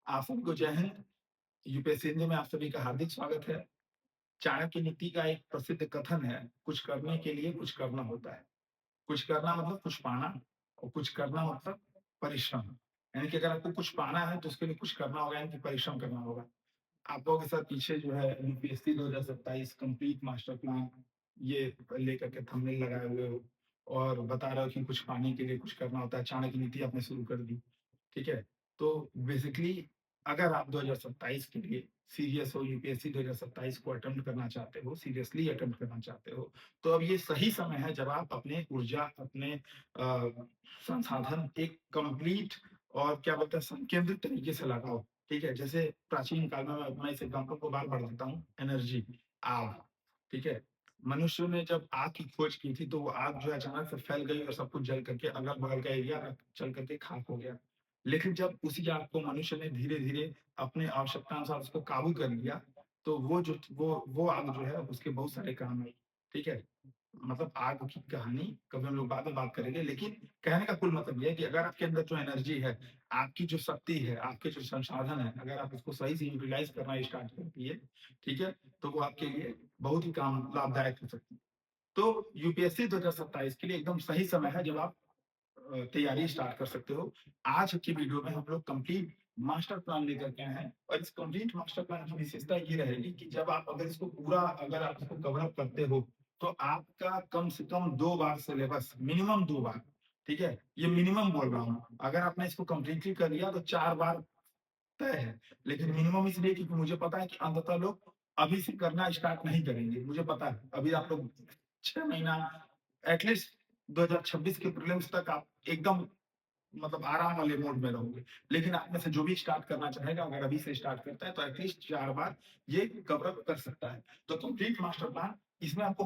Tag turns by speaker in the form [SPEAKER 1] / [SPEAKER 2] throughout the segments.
[SPEAKER 1] आप सभी को जय हिंद। यूपीएससी हिंदी में आप सभी का हार्दिक स्वागत है। चाणक्य नीति का एक प्रसिद्ध कथन है, कुछ करने के लिए कुछ करना होता है। कुछ करना मतलब कुछ पाना और कुछ करना मतलब परिश्रम। यानी कि अगर आपको कुछ पाना है तो उसके लिए कुछ करना होगा यानी कि परिश्रम करना होगा। आप लोगों के साथ पीछे जो है यूपीएससी 2027 कंप्लीट मास्टर प्लान ये लेकर के थंबनेल लगाए हुए हो और बता रहे हो कि कुछ पाने के लिए कुछ करना होता है। चाणक्य नीति आपने शुरू कर दी। ठीक है? तो बेसिकली अगर आप 2027 के लिए सीरियस हो, यूपीएससी 2027 को अटेम्प्ट करना चाहते हो, सीरियसली अटेम्प्ट करना चाहते हो, तो अब ये सही समय है जब आप अपने ऊर्जा, अपने संसाधन एक कंप्लीट और क्या बोलते हैं संकेंद्रित तरीके से लगाओ, ठीक है? जैसे प्राचीन काल में मैं इस एग्ज़ाम्पल को बार बढ़ देता हूँ, एनर्जी, आग, ठीक है? मनुष्यों ने जब आग की खोज की थी, तो वो आग जो है अचानक से फैल गई और सब कुछ जल करके अगल-बगल का एरिया जल करके खाक हो गया। लेकिन जब उसी आग को मनुष्य ने धीरे-धीरे अपने आवश्यकतानुसार उसको काबू कर लिया, तो वो आग जो है उसके बहुत सारे काम आई, ठीक है? मतलब आग की कहानी कभी हम लोग बाद में बात करेंगे, लेकिन कहने का कुल मतलब ये है कि अगर आपके अंदर जो एनर्जी है, आपकी जो शक्ति है, आपके जो संसाधन है, अगर आप उसको सही से यूटिलाइज़ करना स्टार्ट कर दिए, ठीक है? तो वो आपके लिए बहुत ही काम लाभदायक हो सकती है। तो यूपीएससी 2027 के लिए एकदम सही समय है जब आप तैयारी स्टार्ट कर सकते हो। आज की वीडियो में हम लोग कंप्लीट मास्टर प्लान लेकर के आए हैं और इस कंप्लीट मास्टर प्लान की विशेषता ये रहेगी कि जब आप अगर आप इसको कवर अप करते हो, तो आपका कम से कम 2 बार सिलेबस मिनिमम 2 बार, ठीक है? ये मिनिमम बोल रहा हूँ। अगर आपने इसको कंप्लीटली कर लिया तो 4 बार तय है। लेकिन मिनिमम इसलिए क्योंकि मुझे पता है कि अंततः लोग अभी से करना स्टार्ट नहीं करेंगे। मुझे पता है, अभी आप लोग 6 महीना एटलीस्ट 2026 के प्रीलिम्स तक आप एकदम मतलब आराम वाले मोड में रहोगे। लेकिन आप में से जो भी स्टार्ट करना चाहेगा, अगर अभी से स्टार्ट करता है, तो एटलीस्ट 4 बार ये कवर अप कर सकता है। तो कंप्लीट मास्टर प्लान इसमें आपको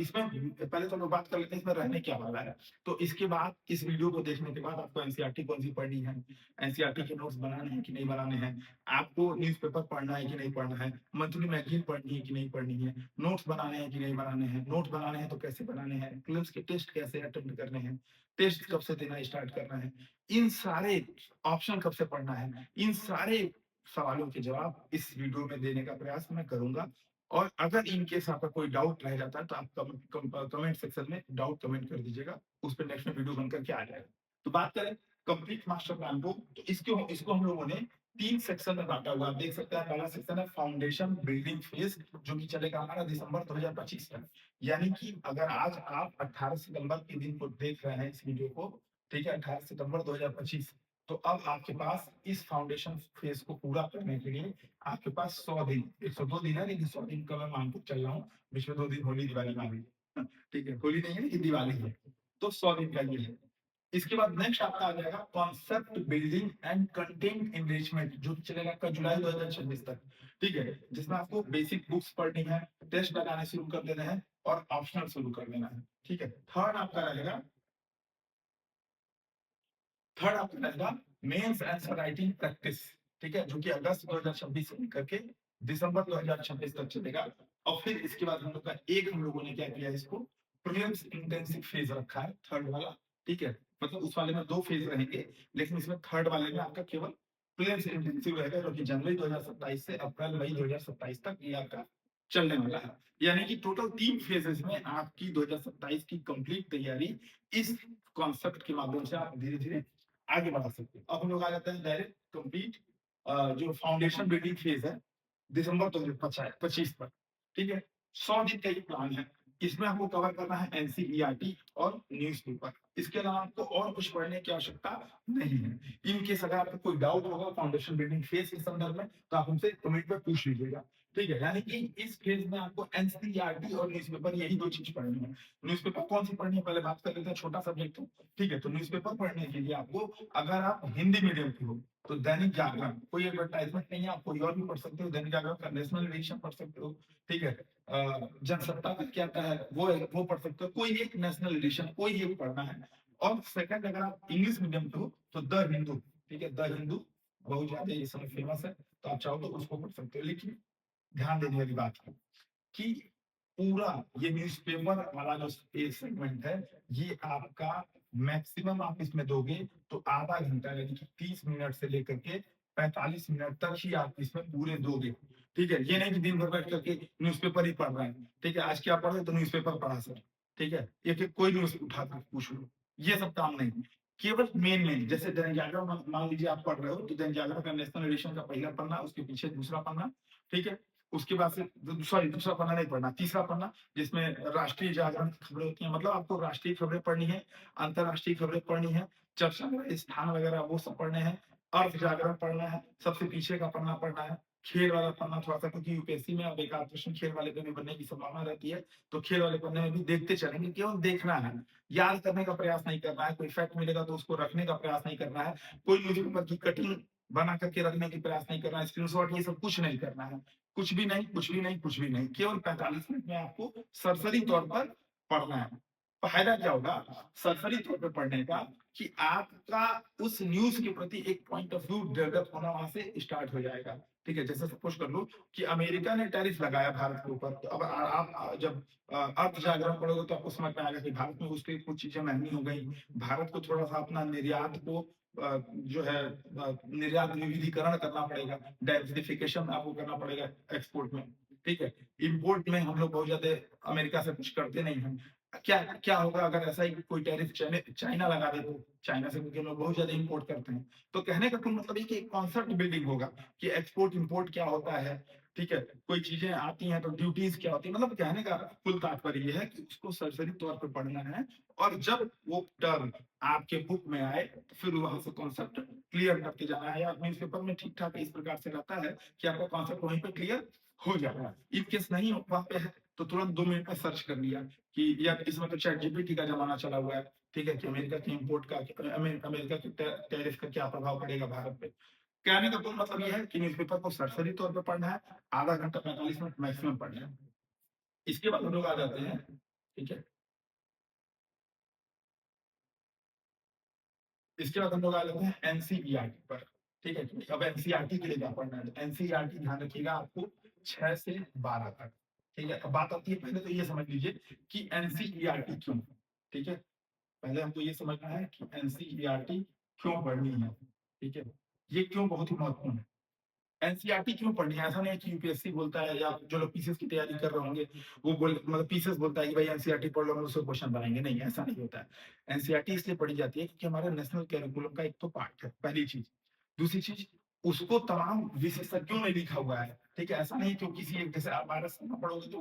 [SPEAKER 1] इसमें पहले तो हम लोग बात कर लेते हैं इसमें रहने क्या वाला है। तो इसके बाद इस वीडियो को देखने के बाद आपको एनसीईआरटी कौन-सी पढ़नी है, एनसीईआरटी के नोट्स बनाने हैं कि नहीं बनाने हैं, आपको न्यूज़पेपर पढ़ना है कि नहीं पढ़ना है, मंथली मैगज़ीन पढ़नी है कि नहीं पढ़नी है, नोट्स बनाने हैं कि नहीं बनाने हैं, नोट्स बनाने हैं तो कैसे बनाने हैं, प्रीलिम्स के टेस्ट कैसे अटेम्प्ट करने हैं, टेस्ट कब से देना स्टार्ट करना है, इन सारे ऑप्शन कब से पढ़ना है, इन सारे सवालों के जवाब इस वीडियो में देने का प्रयास मैं करूँगा। और अगर इन केस आपका कोई डाउट रह जाता है तो आप कमेंट सेक्शन में डाउट कमेंट कर दीजिएगा, उस पे नेक्स्ट में वीडियो बनकर के आ जाएगा। तो बात करें कंप्लीट मास्टर प्लान को, तो इसको हम लोगों ने 3 सेक्शन में बाँटा हुआ है। आप देख सकते हैं पहला सेक्शन है फाउंडेशन बिल्डिंग फेज़ जो कि चलेगा हमारा दिसंबर 2025 तक। यानी कि अगर आज आप 18 सितंबर के दिन को देख रहे हैं इस वीडियो को, ठीक है? 18 सितंबर 2025, तो अब आपके पास इस फाउंडेशन फेज़ को पूरा करने के लिए आपके पास 100 दिन, 102 दिन है लेकिन 100 दिन का मैं मान के चल रहा हूँ, बीच में 2 दिन होली, दिवाली मान लीजिए। ठीक है? होली नहीं है लेकिन दिवाली है, तो 100 दिन का ये है। इसके बाद नेक्स्ट आपका आ जाएगा concept building and content enrichment जो कि चलेगा आपका जुलाई 2026 तक, ठीक है? जिसमें आपको बेसिक बुक्स पढ़नी है, टेस्ट लगाने शुरू कर देने हैं और ऑप्शनल शुरू कर देना है, ठीक है? थर्ड आपका रहेगा मेंस आंसर राइटिंग प्रैक्टिस, ठीक है? जो कि अगस्त 2026 से लेकर के दिसंबर 2026 तक चलेगा और फिर इसके बाद हम लोगों ने क्या किया इसको प्रीलिम्स इंटेंसिव फेज रखा है, थर्ड वाला, ठीक है? मतलब उस वाले में 2 फेज रहेंगे, लेकिन इसमें थर्ड वाले में आपका केवल प्रीलिम्स इंटेंसिव रहेगा जो कि जनवरी 2027 से अप्रैल मई 2027 तक ये आपका चलने वाला है। यानी कि टोटल 3 फेजेस में आपकी 2027 की कंप्लीट तैयारी इस कॉन्सेप्ट के माध्यम से आप धीरे-धीरे आगे बढ़ा सकते हैं। अब हम लोग आ जाते हैं डायरेक्ट कंप्लीट जो फाउंडेशन बिल्डिंग फेज है, दिसंबर 2025 तक, ठीक है? 100 दिन का ये प्लान है। इसमें आपको कवर करना है एनसीईआरटी और न्यूज़पेपर। इसके अलावा आपको और कुछ पढ़ने की आवश्यकता नहीं है। इन केस अगर आपको कोई डाउट होगा फाउंडेशन बिल्डिंग फेज के संदर्भ में, तो आप हमसे कमेंट में पूछ लीजिएगा, ठीक है? यानी कि इस फेज में आपको एनसीईआरटी और न्यूज़पेपर यही 2 चीज़ पढ़नी है। न्यूज़पेपर कौन-सी पढ़नी है, पहले बात कर लेते हैं, छोटा सब्जेक्ट है, ठीक है? तो न्यूज़पेपर पढ़ने के लिए आपको अगर आप हिंदी मीडियम के हो, तो दैनिक जागरण, कोई एडवर्टाइज़मेंट नहीं है, आप कोई और भी पढ़ सकते हो, दैनिक जागरण का नेशनल एडिशन पढ़ सकते हो, ठीक है? जनसत्ता का क्या आता है, वो पढ़ सकते हो, कोई एक नेशनल एडिशन, कोई एक पढ़ना है। और सेकंड अगर आप इंग्लिश मीडियम के हो, तो द हिंदू, ठीक है? द हिंदू बहुत ज़्यादा इस समय फेमस है, तो आप चाहो तो उसको पढ़ सकते हो। लेकिन ध्यान देने वाली बात है कि पूरा ये न्यूज़पेपर वाला जो ये सेगमेंट है, ये आपका मैक्सिमम आप इसमें दोगे तो आधा घंटा यानी कि 30 मिनट से लेकर के 45 मिनट तक ही आप इसमें पूरे दोगे। ठीक है? ये नहीं कि दिन भर बैठ कर के न्यूज़पेपर ही पढ़ रहे हैं। ठीक है? आज क्या पढ़े तो न्यूज़पेपर पढ़ा सर। ठीक है? एक-एक कोई न्यूज़ उठा कर पूछ लो। ये सब काम नहीं। केवल मेन-मेन जैसे दैनिक जागरण मान लीजिए आप पढ़ रहे हो तो दैनिक जागरण का नेशनल एडिशन का पहला पन्ना, उसके पीछे दूसरा पन्ना, ठीक है? उसके बाद से सॉरी दूसरा पन्ना नहीं पढ़ना, तीसरा पन्ना जिसमें राष्ट्रीय जागरण की खबरें होती हैं। मतलब आपको राष्ट्रीय खबरें पढ़नी है, अंतर्राष्ट्रीय खबरें पढ़नी है, चर्चा वगैरह स्थान वगैरह वो सब पढ़ने हैं। अर्थ जागरण पढ़ना है, सबसे पीछे का पन्ना पढ़ना है, खेल वाला पन्ना थोड़ा-सा क्योंकि यूपीएससी में अब एक आध क्वेश्चन खेल वाले पे भी बनने की संभावना रहती है, तो खेल वाले पन्ने में भी देखते चलेंगे, केवल देखना है। याद करने का प्रयास नहीं करना है, कोई फैक्ट मिलेगा तो उसको रखने का प्रयास नहीं करना है, कोई न्यूज़पेपर की कटिंग बना करके रखने की प्रयास नहीं करना है, स्क्रीनशॉट ये सब कुछ नहीं करना है। कुछ भी नहीं, कुछ भी नहीं, कुछ भी नहीं, केवल 45 मिनट में आपको सरसरी तौर पर पढ़ना है। फायदा क्या होगा सरसरी तौर पे पढ़ने का कि आपका उस न्यूज़ के प्रति एक पॉइंट ऑफ व्यू डेवलप होना वहाँ से स्टार्ट हो जाएगा। ठीक है? जैसे सपोज़ कर लो कि अमेरिका ने टैरिफ लगाया भारत के ऊपर, तो अब आप जब अर्थ जागरण पढ़ोगे तो आपको समझ में आएगा कि भारत में उसकी कुछ चीज़ें महँगी हो गई। भारत को थोड़ा-सा अपना निर्यात को जो है निर्यात विविधीकरण करना पड़ेगा, डाइवर्सिफिकेशन आपको करना पड़ेगा एक्सपोर्ट में, ठीक है? इम्पोर्ट में हम लोग बहुत ज़्यादा अमेरिका से कुछ करते नहीं हैं। क्या क्या होगा अगर ऐसा ही कोई टैरिफ चाइना लगा दे तो? चाइना से क्योंकि हम लोग बहुत ज़्यादा इम्पोर्ट करते हैं। तो कहने का कुल मतलब ये कि एक कॉन्सेप्ट बिल्डिंग होगा कि एक्सपोर्ट इम्पोर्ट क्या होता है, ठीक है? कोई चीज़ें आती हैं तो ड्यूटीज़ क्या होती है? मतलब कहने का कुल तात्पर्य ये है कि उसको सरसरी तौर पे पढ़ना है और जब वो टर्म आपके बुक में आए तो फिर वहाँ से कॉन्सेप्ट क्लियर करते जाना है। या न्यूज़पेपर में ठीक-ठाक इस प्रकार से रहता है कि आपका कॉन्सेप्ट वहीं पे क्लियर हो जाएगा। इन केस नहीं वहाँ पे है तो तुरंत 2 मिनट में सर्च कर लिया कि यार इसमें तो चैट जीपीटी का ज़माना चला हुआ है, ठीक है? कि अमेरिका के इम्पोर्ट का अमेरिका के टैरिफ का क्या प्रभाव पड़ेगा भारत पे। कहने का तो मतलब ये है कि न्यूज़पेपर को सरसरी तौर पे पढ़ना है, आधा घंटा 45 मिनट मैक्सिमम पढ़ना है। इसके बाद हम लोग आ जाते हैं, ठीक है? इसके बाद हम लोग आ जाते हैं एनसीईआरटी पर, ठीक है? अब एनसीईआरटी के लिए क्या पढ़ना है? एनसीईआरटी ध्यान रखिएगा आपको 6 से 12 तक, ठीक है? अब बात आती है पहले तो ये समझ लीजिए कि एनसीईआरटी क्यों? ठीक है? पहले हमको ये समझना है कि एनसीईआरटी क्यों पढ़नी है, ठीक है? ये क्यों बहुत ही महत्वपूर्ण है। एनसीईआरटी क्यों पढ़नी है? ऐसा नहीं है कि यूपीएससी बोलता है या जो लोग पीसीएस की तैयारी कर रहे होंगे, वो बोल मतलब पीसीएस बोलता है कि भाई एनसीईआरटी पढ़ लो, हम उससे क्वेश्चन बनाएँगे। नहीं, ऐसा नहीं होता है। एनसीईआरटी इसलिए पढ़ी जाती है क्योंकि हमारे नेशनल करिकुलम का एक तो पार्ट है, पहली चीज़। दूसरी चीज़, उसको तमाम विशेषज्ञों ने लिखा हुआ है, ठीक है? ऐसा नहीं कि किसी एक जैसे आप भारत संविधान पढ़ोगे तो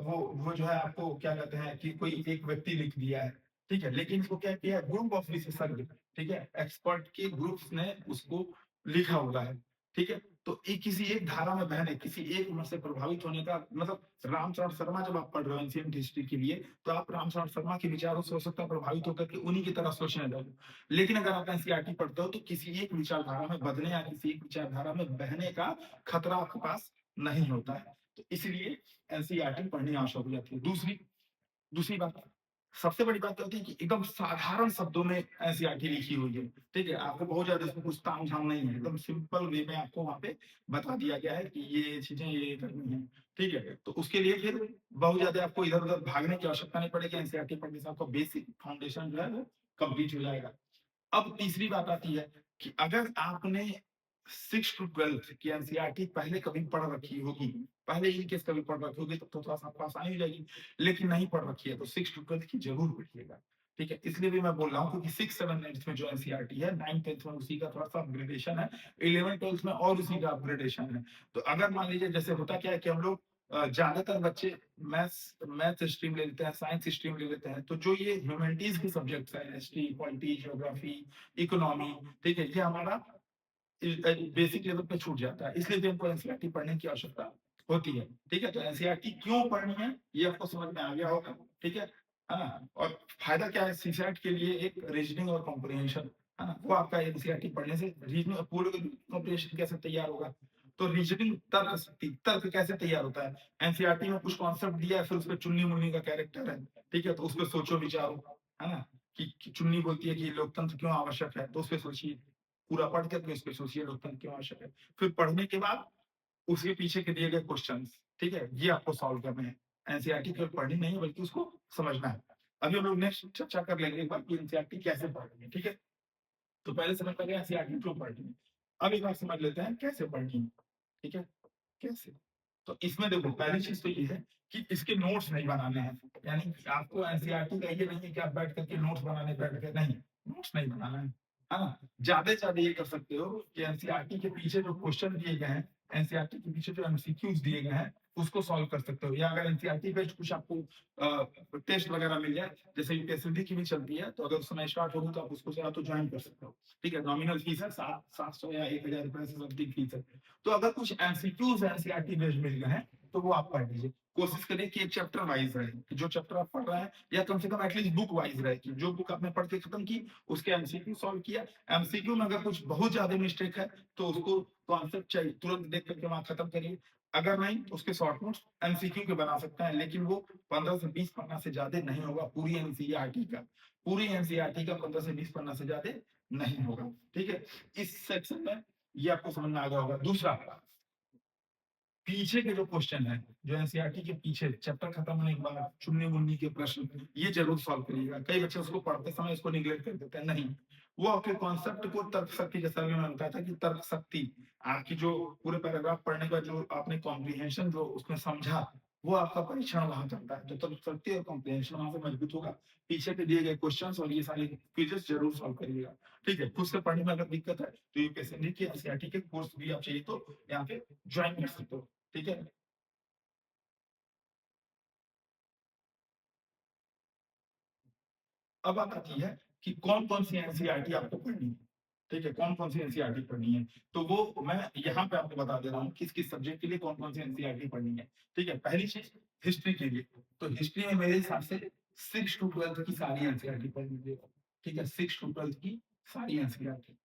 [SPEAKER 1] वो जो है आपको क्या कहते हैं कि कोई एक व्यक्ति लिख दिया है, ठीक है? लेकिन इसको क्या किया है ग्रुप ऑफ विशेषज्ञ, ठीक है? एक्सपर्ट के ग्रुप्स ने उसको लिखा हुआ है, ठीक है? तो किसी एक धारा में बहने, किसी एक मत से प्रभावित होने का मतलब रामचरण शर्मा जब आप पढ़ रहे हो एंशिएंट हिस्ट्री के लिए, तो आप रामचरण शर्मा के विचारों से हो सकता है प्रभावित होकर के उन्हीं की तरह सोचने लगो। लेकिन अगर आप एनसीईआरटी पढ़ते हो तो किसी एक विचारधारा में बदलने या किसी एक विचारधारा में बहने का खतरा आपके पास नहीं होता है। तो इसलिए एनसीईआरटी पढ़नी आवश्यक हो जाती है। दूसरी दूसरी बात, सबसे बड़ी बात क्या होती है कि एकदम साधारण शब्दों में एनसीईआरटी लिखी हुई है, ठीक है? आपको बहुत ज़्यादा इसमें कुछ तामझाम नहीं है, एकदम सिंपल वे में आपको वहाँ पे बता दिया गया है कि ये चीज़ें ये करनी है, ठीक है? तो उसके लिए फिर बहुत ज़्यादा आपको इधर-उधर भागने की आवश्यकता नहीं पड़ेगी, एनसीईआरटी पढ़ने से आपका बेसिक फाउंडेशन जो है वो कंप्लीट हो जाएगा। अब तीसरी बात आती है कि अगर आपने 6 टू 12 की एनसीईआरटी पहले कभी पढ़ रखी होगी, पहले इन केस कभी पढ़ रखी होगी तब तो थोड़ा-सा आपको आसानी हो जाएगी, लेकिन नहीं पढ़ रखी है तो 6 टू 12 की ज़रूर पढ़िएगा, ठीक है? इसलिए भी मैं बोल रहा हूँ क्योंकि 6, 7, 8 में जो एनसीईआरटी है, 9, 10th में उसी का थोड़ा-सा अपग्रेडेशन है, 11, 12th में और उसी का अपग्रेडेशन है। तो अगर मान लीजिए जैसे होता क्या है कि हम लोग ज़्यादातर बच्चे मैथ्स स्ट्रीम ले लेते हैं, साइंस स्ट्रीम ले लेते हैं, तो जो ये ह्यूमैनिटीज़ के सब्जेक्ट्स हैं, हिस्ट्री, पॉलिटी, ज्योग्राफी, इकोनॉमी, ठीक है? ये हमारा बेसिक लेवल पे छूट जाता है। इसलिए भी हमको एनसीईआरटी पढ़ने की आवश्यकता होती है। ठीक है? तो एनसीईआरटी क्यों पढ़नी है, ये आपको समझ में आ गया होगा। ठीक है? है ना? और फायदा क्या है सीसैट के लिए एक रीजनिंग और कॉम्प्रिहेंशन, है ना? वो आपका एनसीईआरटी पढ़ने से रीजनिंग और पूरे कॉम्प्रिहेंशन कैसे तैयार होगा? तो रीजनिंग तर्क कैसे तैयार होता है? एनसीईआरटी में कुछ कॉन्सेप्ट दिया है, फिर उसपे चुन्नी-मुन्नी का कैरेक्टर है। ठीक है? तो उसपे सोचो विचारो, है ना? कि चुन्नी बोलती है कि लोकतंत्र क्यों आवश्यक है, तो उसपे सोचिए। पूरा पढ़ के अपने उसपे सोचिए लोकतंत्र क्यों आवश्यक है। फिर पढ़ने के बाद उसके पीछे के दिए गए क्वेश्चंस, ठीक है? ये आपको सॉल्व करने हैं। एनसीईआरटी केवल पढ़नी नहीं है बल्कि उसको समझना है। अभी हम लोग नेक्स्ट चर्चा कर लेंगे एक बार कि एनसीईआरटी कैसे पढ़नी है, ठीक है? तो पहले समझ में आ गया एनसीईआरटी क्यों पढ़नी है। अब एक बार समझ लेते हैं कैसे पढ़नी है, ठीक है? कैसे? तो इसमें देखो पहली चीज़ तो ये है कि इसके नोट्स नहीं बनाने हैं। यानी कि आपको एनसीईआरटी का ये नहीं है कि आप बैठ कर के नोट्स बनाने बैठ गए, नहीं, नोट्स नहीं बनाना है ना? ज़्यादा से ज़्यादा ये कर सकते हो कि एनसीईआरटी के पीछे जो क्वेश्चन दिए गए हैं, एनसीईआरटी के पीछे जो एमसीक्यूज़ दिए गए हैं, उसको सॉल्व कर सकते हो या अगर एनसीईआरटी बेस्ड कुछ आपको टेस्ट वगैरह मिल जाए, जैसे यूपीएससी की भी चलती है, तो अगर उस समय स्टार्ट होगी तो आप उसको या तो जॉइन कर सकते हो। ठीक है? नॉमिनल फीस है 700 या 1000 रुपए से समथिंग फीस है। तो अगर कुछ एमसीक्यूज़ एनसीईआरटी बेस्ड मिल गए हैं, तो वो आप पढ़ लीजिए। कोशिश करिए कि एक चैप्टर वाइज़ रहे, कि जो चैप्टर आप पढ़ रहे हैं या कम से कम एटलीस्ट बुक वाइज़ रहे कि जो बुक आपने पढ़ के खत्म की, उसके एमसीक्यू सॉल्व किया। एमसीक्यू में अगर कुछ बहुत ज़्यादा मिस्टेक है, तो उसको कॉन्सेप्ट चाहिए, तुरंत देख कर के वहाँ खत्म करिए। अगर नहीं, तो उसके शॉर्ट नोट्स एमसीक्यू के बना सकते हैं, लेकिन वो 15 से 20 पन्ना से ज़्यादा नहीं होगा पूरी एनसीईआरटी का। पूरी एनसीईआरटी का 15 से 20 पन्ना से ज़्यादा नहीं होगा। ठीक है? इस सेक्शन में ये आपको समझ में आ गया होगा। दूसरा, पीछे के जो क्वेश्चन है, जो एनसीईआरटी के पीछे चैप्टर खत्म होने के बाद चुन्नी-मुन्नी के प्रश्न, ये ज़रूर सॉल्व करिएगा। कई बच्चे उसको पढ़ते समय इसको नेग्लेक्ट कर देते हैं, नहीं। वो आपके कॉन्सेप्ट को तर्क शक्ति, जैसा अभी मैंने बताया था कि तर्क शक्ति, आपकी जो पूरे पैराग्राफ पढ़ने के बाद जो आपने कॉम्प्रिहेंशन जो उसमें समझा, वो आपका परीक्षण वहाँ चलता है। तो तर्क शक्ति और कॉम्प्रिहेंशन वहाँ से मजबूत होगा। पीछे के दिए गए क्वेश्चन्स और ये सारे क्विज़ेस ज़रूर सॉल्व करिएगा। ठीक है? खुद से पढ़ने में अगर दिक्कत है, तो यूपीएससी के एनसीईआरटी के कोर्स भी आप चाहिए तो यहाँ पे जॉइन कर सकते हो। ठीक है? अब बात आती है कि कौन-कौन सी एनसीईआरटी आपको पढ़नी है। ठीक है? कौन-कौन सी एनसीईआरटी पढ़नी है। तो वो मैं यहाँ पे आपको बता दे रहा हूँ किस-किस सब्जेक्ट के लिए कौन-कौन सी एनसीईआरटी पढ़नी है। ठीक है? पहली चीज़ हिस्ट्री के लिए। तो हिस्ट्री में मेरे हिसाब से 6 टू 12 की सारी एनसीईआरटी पढ़ लीजिएगा। ठीक है? 6 टू 12 की सारी एनसीईआरटी।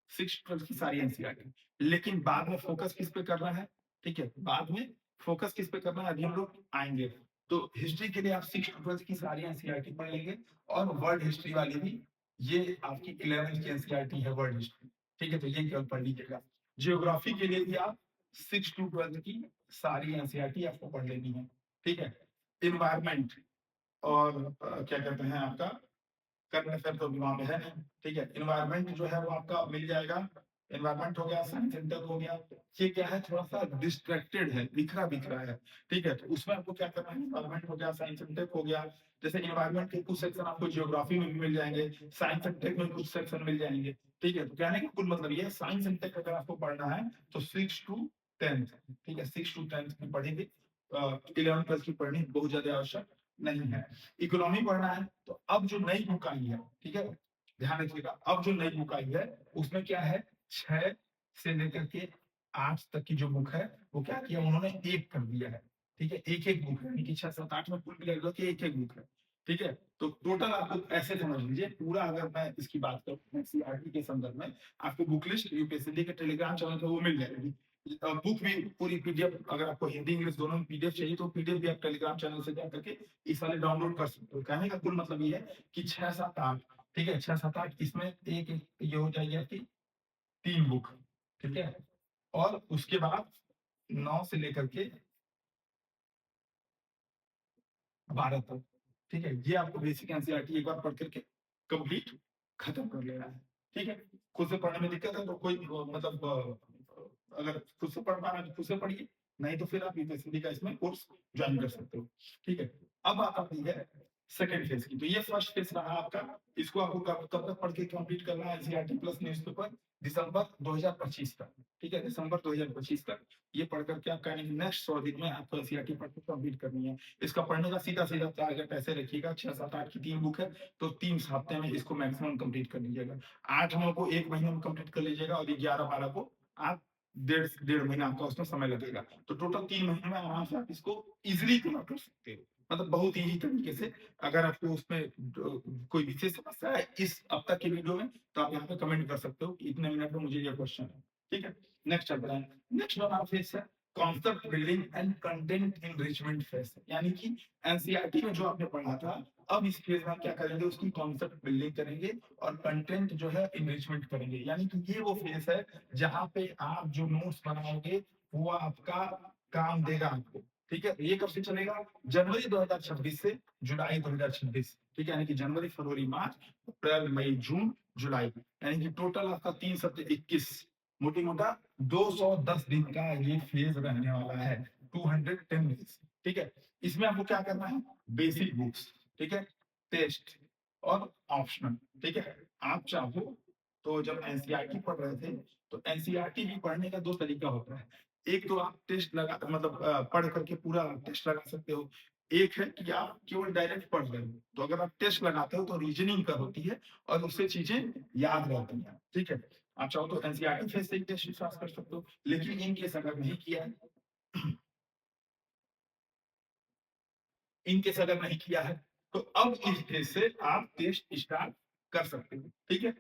[SPEAKER 1] 6-12 की सारी एनसीईआरटी। लेकिन बाद में फोकस किस पे करना है, ठीक है? बाद में फोकस किस पे करना है, अभी हम लोग आएँगे। तो हिस्ट्री के लिए आप 6-12 की सारी एनसीईआरटी पढ़ लेंगे और वर्ल्ड हिस्ट्री वाली भी, ये आपकी 11th की एनसीईआरटी है वर्ल्ड हिस्ट्री। ठीक है? तो ये केवल पढ़ लीजिएगा। ज्योग्राफी के लिए भी आप 6-12 की सारी एनसीईआरटी आपको पढ़ लेनी है। ठीक है? एनवायरनमेंट और क्या कहते हैं आपका करंट अफेयर तो अभी वहाँ पे है नहीं, ठीक है? एनवायरनमेंट जो है वो आपका मिल जाएगा। एनवायरनमेंट हो गया, साइंस सेंटर हो गया। ये क्या है, थोड़ा-सा डिस्ट्रैक्टेड है, बिखरा-बिखरा है, ठीक है? तो उसमें आपको क्या करना है, एनवायरनमेंट हो गया, साइंस एंड टेक हो गया। जैसे एनवायरनमेंट के कुछ सेक्शन आपको ज्योग्राफी में भी मिल जाएँगे, साइंस एंड टेक में कुछ सेक्शन मिल जाएँगे, ठीक है? तो कहने का कुल मतलब ये है, साइंस एंड टेक अगर आपको पढ़ना है तो 6 टू 10th, ठीक है? 6 टू 10th की पढ़ेंगे। 11th-12th की पढ़नी बहुत ज़्यादा आवश्यक नहीं है। इकोनॉमी पढ़ना है, तो अब जो नई बुक आई है, ठीक है? ध्यान रखिएगा, अब जो नई बुक आई है, उसमें क्या है, 6 से लेकर के 8 तक की जो बुक है, वो क्या किया उन्होंने, 1 कर दिया है, ठीक है? एक-एक बुक है, यानी कि 6, 7, 8 में कुल मिला के एक-एक बुक है, ठीक है? तो टोटल आपको ऐसे समझ लीजिए, पूरा अगर मैं इसकी बात करूँ एनसीईआरटी के संदर्भ में, आपको बुक लिस्ट यूपीएससी के टेलीग्राम चैनल पे वो मिल जाएगी। बुक भी पूरी पीडीएफ, अगर आपको हिंदी इंग्लिश दोनों में पीडीएफ चाहिए, तो पीडीएफ भी आप टेलीग्राम चैनल से जा करके इस वाले डाउनलोड कर सकते हो। कहने का कुल मतलब ये है कि 6, 7, 8, ठीक है? 6, 7, 8 इसमें एक-एक ये हो जाएगी आपकी 3 बुक, ठीक है? और उसके बाद 9 से लेकर के 12 तक, ठीक है? ये आपको बेसिक एनसीईआरटी एक बार पढ़ करके कंप्लीट खत्म कर लेना है, ठीक है? खुद से पढ़ने में दिक्कत है तो कोई मतलब अगर खुद से पढ़ पा रहे हैं तो खुद से पढ़िए, नहीं तो फिर आप यूपीएससी का इसमें कोर्स जॉइन कर सकते हो, ठीक है? अब बात आती है सेकंड फेज़ की, तो ये फर्स्ट फेज़ रहा आपका, इसको आपको कब कब तक पढ़ के कंप्लीट करना है, एनसीईआरटी प्लस न्यूज़पेपर दिसंबर 2025 तक, ठीक है? दिसंबर 2025 तक ये पढ़ कर के आपका नेक्स्ट 100 दिन में आपको एनसीईआरटी पढ़ के कंप्लीट करनी है। इसका पढ़ने का सीधा-सीधा टारगेट ऐसे रखिएगा, 6, 7, 8 की 3 बुक है, तो 3 हफ्ते में इसको मैक्सिमम कंप्लीट कर लीजिएगा। 8, 9 को 1 महीने में कंप्लीट कर लीजिएगा और 11, 12 को आप डेढ़ डेढ़ महीना आपका उसमें समय लगेगा। तो टोटल 3 महीने में आराम से आप इसको ईज़िली कवर कर सकते हो। मतलब बहुत ईज़ी तरीके से। अगर आपको उसमें कोई विशेष समस्या है इस अब तक की वीडियो में, तो आप यहाँ पे कमेंट कर सकते हो कि इतने मिनट में मुझे ये क्वेश्चन है। ठीक है? नेक्स्ट चलते हैं। नेक्स्ट हमारा फेज़ है concept building and content enrichment phase, यानी कि एनसीईआरटी में जो आपने पढ़ा था, अब इस फेज़ में आप क्या करेंगे, उसकी कॉन्सेप्ट बिल्डिंग करेंगे और कंटेंट जो है एनरिचमेंट करेंगे। यानी कि ये वो फेज़ है जहाँ पे आप जो नोट्स बनाओगे, वो आपका काम देगा आपको। ठीक है? ये कब से चलेगा? जनवरी 2026 से जुलाई 2026, ठीक है? यानी कि जनवरी, फरवरी, मार्च, अप्रैल, मई, जून, जुलाई, यानी कि टोटल आपका 3 सप्ते 21, मोटी-मोटा 210 दिन का ये फेज़ रहने वाला है, 210 डेज़, ठीक है? इसमें आपको क्या करना है? बेसिक बुक्स, ठीक है? टेस्ट और ऑप्शनल, ठीक है? आप चाहो तो जब एनसीईआरटी पढ़ रहे थे, तो एनसीईआरटी भी पढ़ने का 2 तरीका होता है। एक तो आप टेस्ट लगा मतलब पढ़ करके पूरा टेस्ट लगा सकते हो। एक है कि आप केवल डायरेक्ट पढ़ रहे हो, तो अगर आप टेस्ट लगाते हो तो रीज़निंग का होती है और उससे चीज़ें याद रहती हैं, ठीक है? आप चाहो तो एनसीईआरटी फेस से ही टेस्ट विश्वास कर सकते हो, लेकिन इन केस अगर नहीं किया है इन केस अगर नहीं किया है, तो अब इस फेस से आप टेस्ट स्टार्ट कर सकते हो, ठीक है?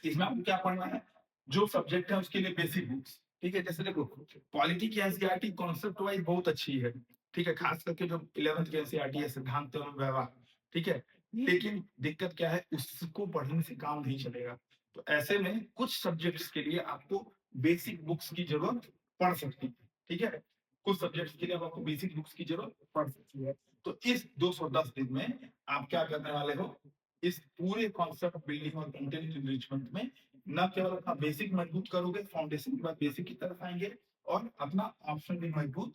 [SPEAKER 1] इसमें आपको क्या पढ़ना है? जो सब्जेक्ट है उसके लिए बेसिक बुक्स, ठीक है? जैसे देखो पॉलिटी की एनसीईआरटी कांसेप्ट वाइज़ बहुत अच्छी है, ठीक है? खास करके जो 11th की एनसीईआरटी है सिद्धांत एवं व्यवहार, ठीक है? लेकिन दिक्कत क्या है उसको पढ़ने से काम नहीं चलेगा। तो ऐसे में कुछ सब्जेक्ट्स के लिए आपको बेसिक बुक्स की ज़रूरत पड़ सकती है, ठीक है? कुछ सब्जेक्ट्स के लिए अब आपको बेसिक बुक्स की ज़रूरत पड़ सकती है। तो इस 210 दिन में आप क्या करने वाले हो? इस पूरे कॉन्सेप्ट बिल्डिंग और कंटेंट एनरिचमेंट में न केवल अपना बेसिक मजबूत करोगे, फाउंडेशन के बाद बेसिक की तरफ आएँगे और अपना ऑप्शन भी मजबूत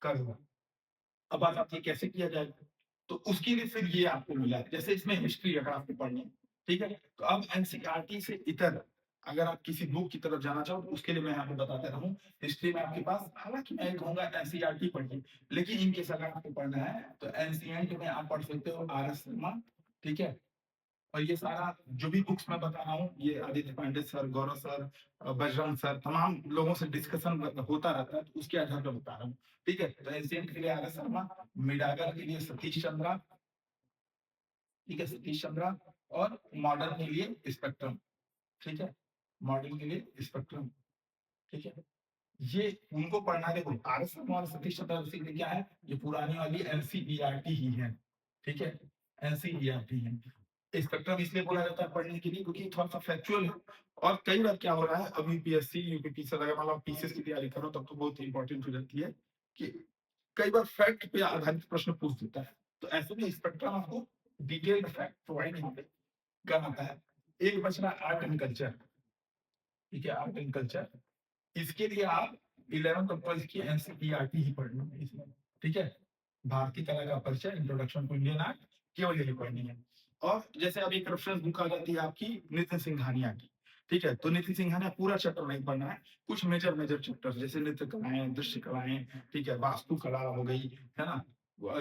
[SPEAKER 1] करोगे। अब बात आती है कैसे किया जाएगा? तो उसके लिए फिर ये आपको मिला है। जैसे इसमें हिस्ट्री अगर आपको पढ़नी है, ठीक है? तो अब एनसीईआरटी से इतर अगर आप किसी बुक की तरफ जाना चाहो तो उसके लिए मैं आपको बताता रहूँ। हिस्ट्री में आपके पास हालाँकि मैं कहूँगा एनसीईआरटी पढ़िए, लेकिन इन केस अगर आपको पढ़ना है तो एनसीईआरटी में आप पढ़ सकते हो आर.एस. शर्मा, ठीक है? और ये सारा जो भी बुक्स मैं बता रहा हूँ, ये आदित्य पांडे सर, गौरव सर, बजरंग सर, तमाम लोगों से डिस्कशन होता रहता है, तो उसके आधार पर बता रहा हूँ। ठीक है? तो एशियंट के लिए आर एस शर्मा, मिडागर के लिए सतीश चंद्रा, ठीक है? सतीश चंद्रा और मॉडर्न के लिए स्पेक्ट्रम, ठीक है? मॉडर्न के लिए स्पेक्ट्रम, ठीक है? ये उनको पढ़ना है। देखो आर एस शर्मा और सतीश चंद्रा बेसिकली क्या है? ये पुरानी वाली एनसीईआरटी ही है, ठीक है? एनसीईआरटी है। स्पेक्ट्रम इसलिए बोला जाता है पढ़ने के लिए क्योंकि थोड़ा-सा फैक्चुअल है और कई बार क्या हो रहा है अब यूपीएससी, यूपीपीसी अगर मान लो आप पीसीएस की तैयारी करो तब तो बहुत इंपॉर्टेंट हो जाती है कि कई बार फैक्ट पे आधारित प्रश्न पूछ देता है। तो ऐसे में स्पेक्ट्रम आपको डिटेल्ड फैक्ट प्रोवाइड यहाँ पे कराता है। एक बच रहा आर्ट एंड कल्चर, ठीक है? आर्ट एंड कल्चर इसके लिए आप 11th और 12th की एनसीईआरटी ही पढ़नी है इसमें, ठीक है? भारतीय कला का परिचय, इंट्रोडक्शन टू इंडियन आर्ट, केवल यही पढ़नी है। और जैसे अब एक रेफरेंस बुक आ जाती है आपकी नितिन सिंघानिया की, ठीक है? तो नितिन सिंघानिया पूरा चैप्टर नहीं पढ़ना है, कुछ मेजर चैप्टर्स जैसे नृत्य कलाएँ, दृश्य कलाएँ, ठीक है? वास्तु कला हो गई, है ना?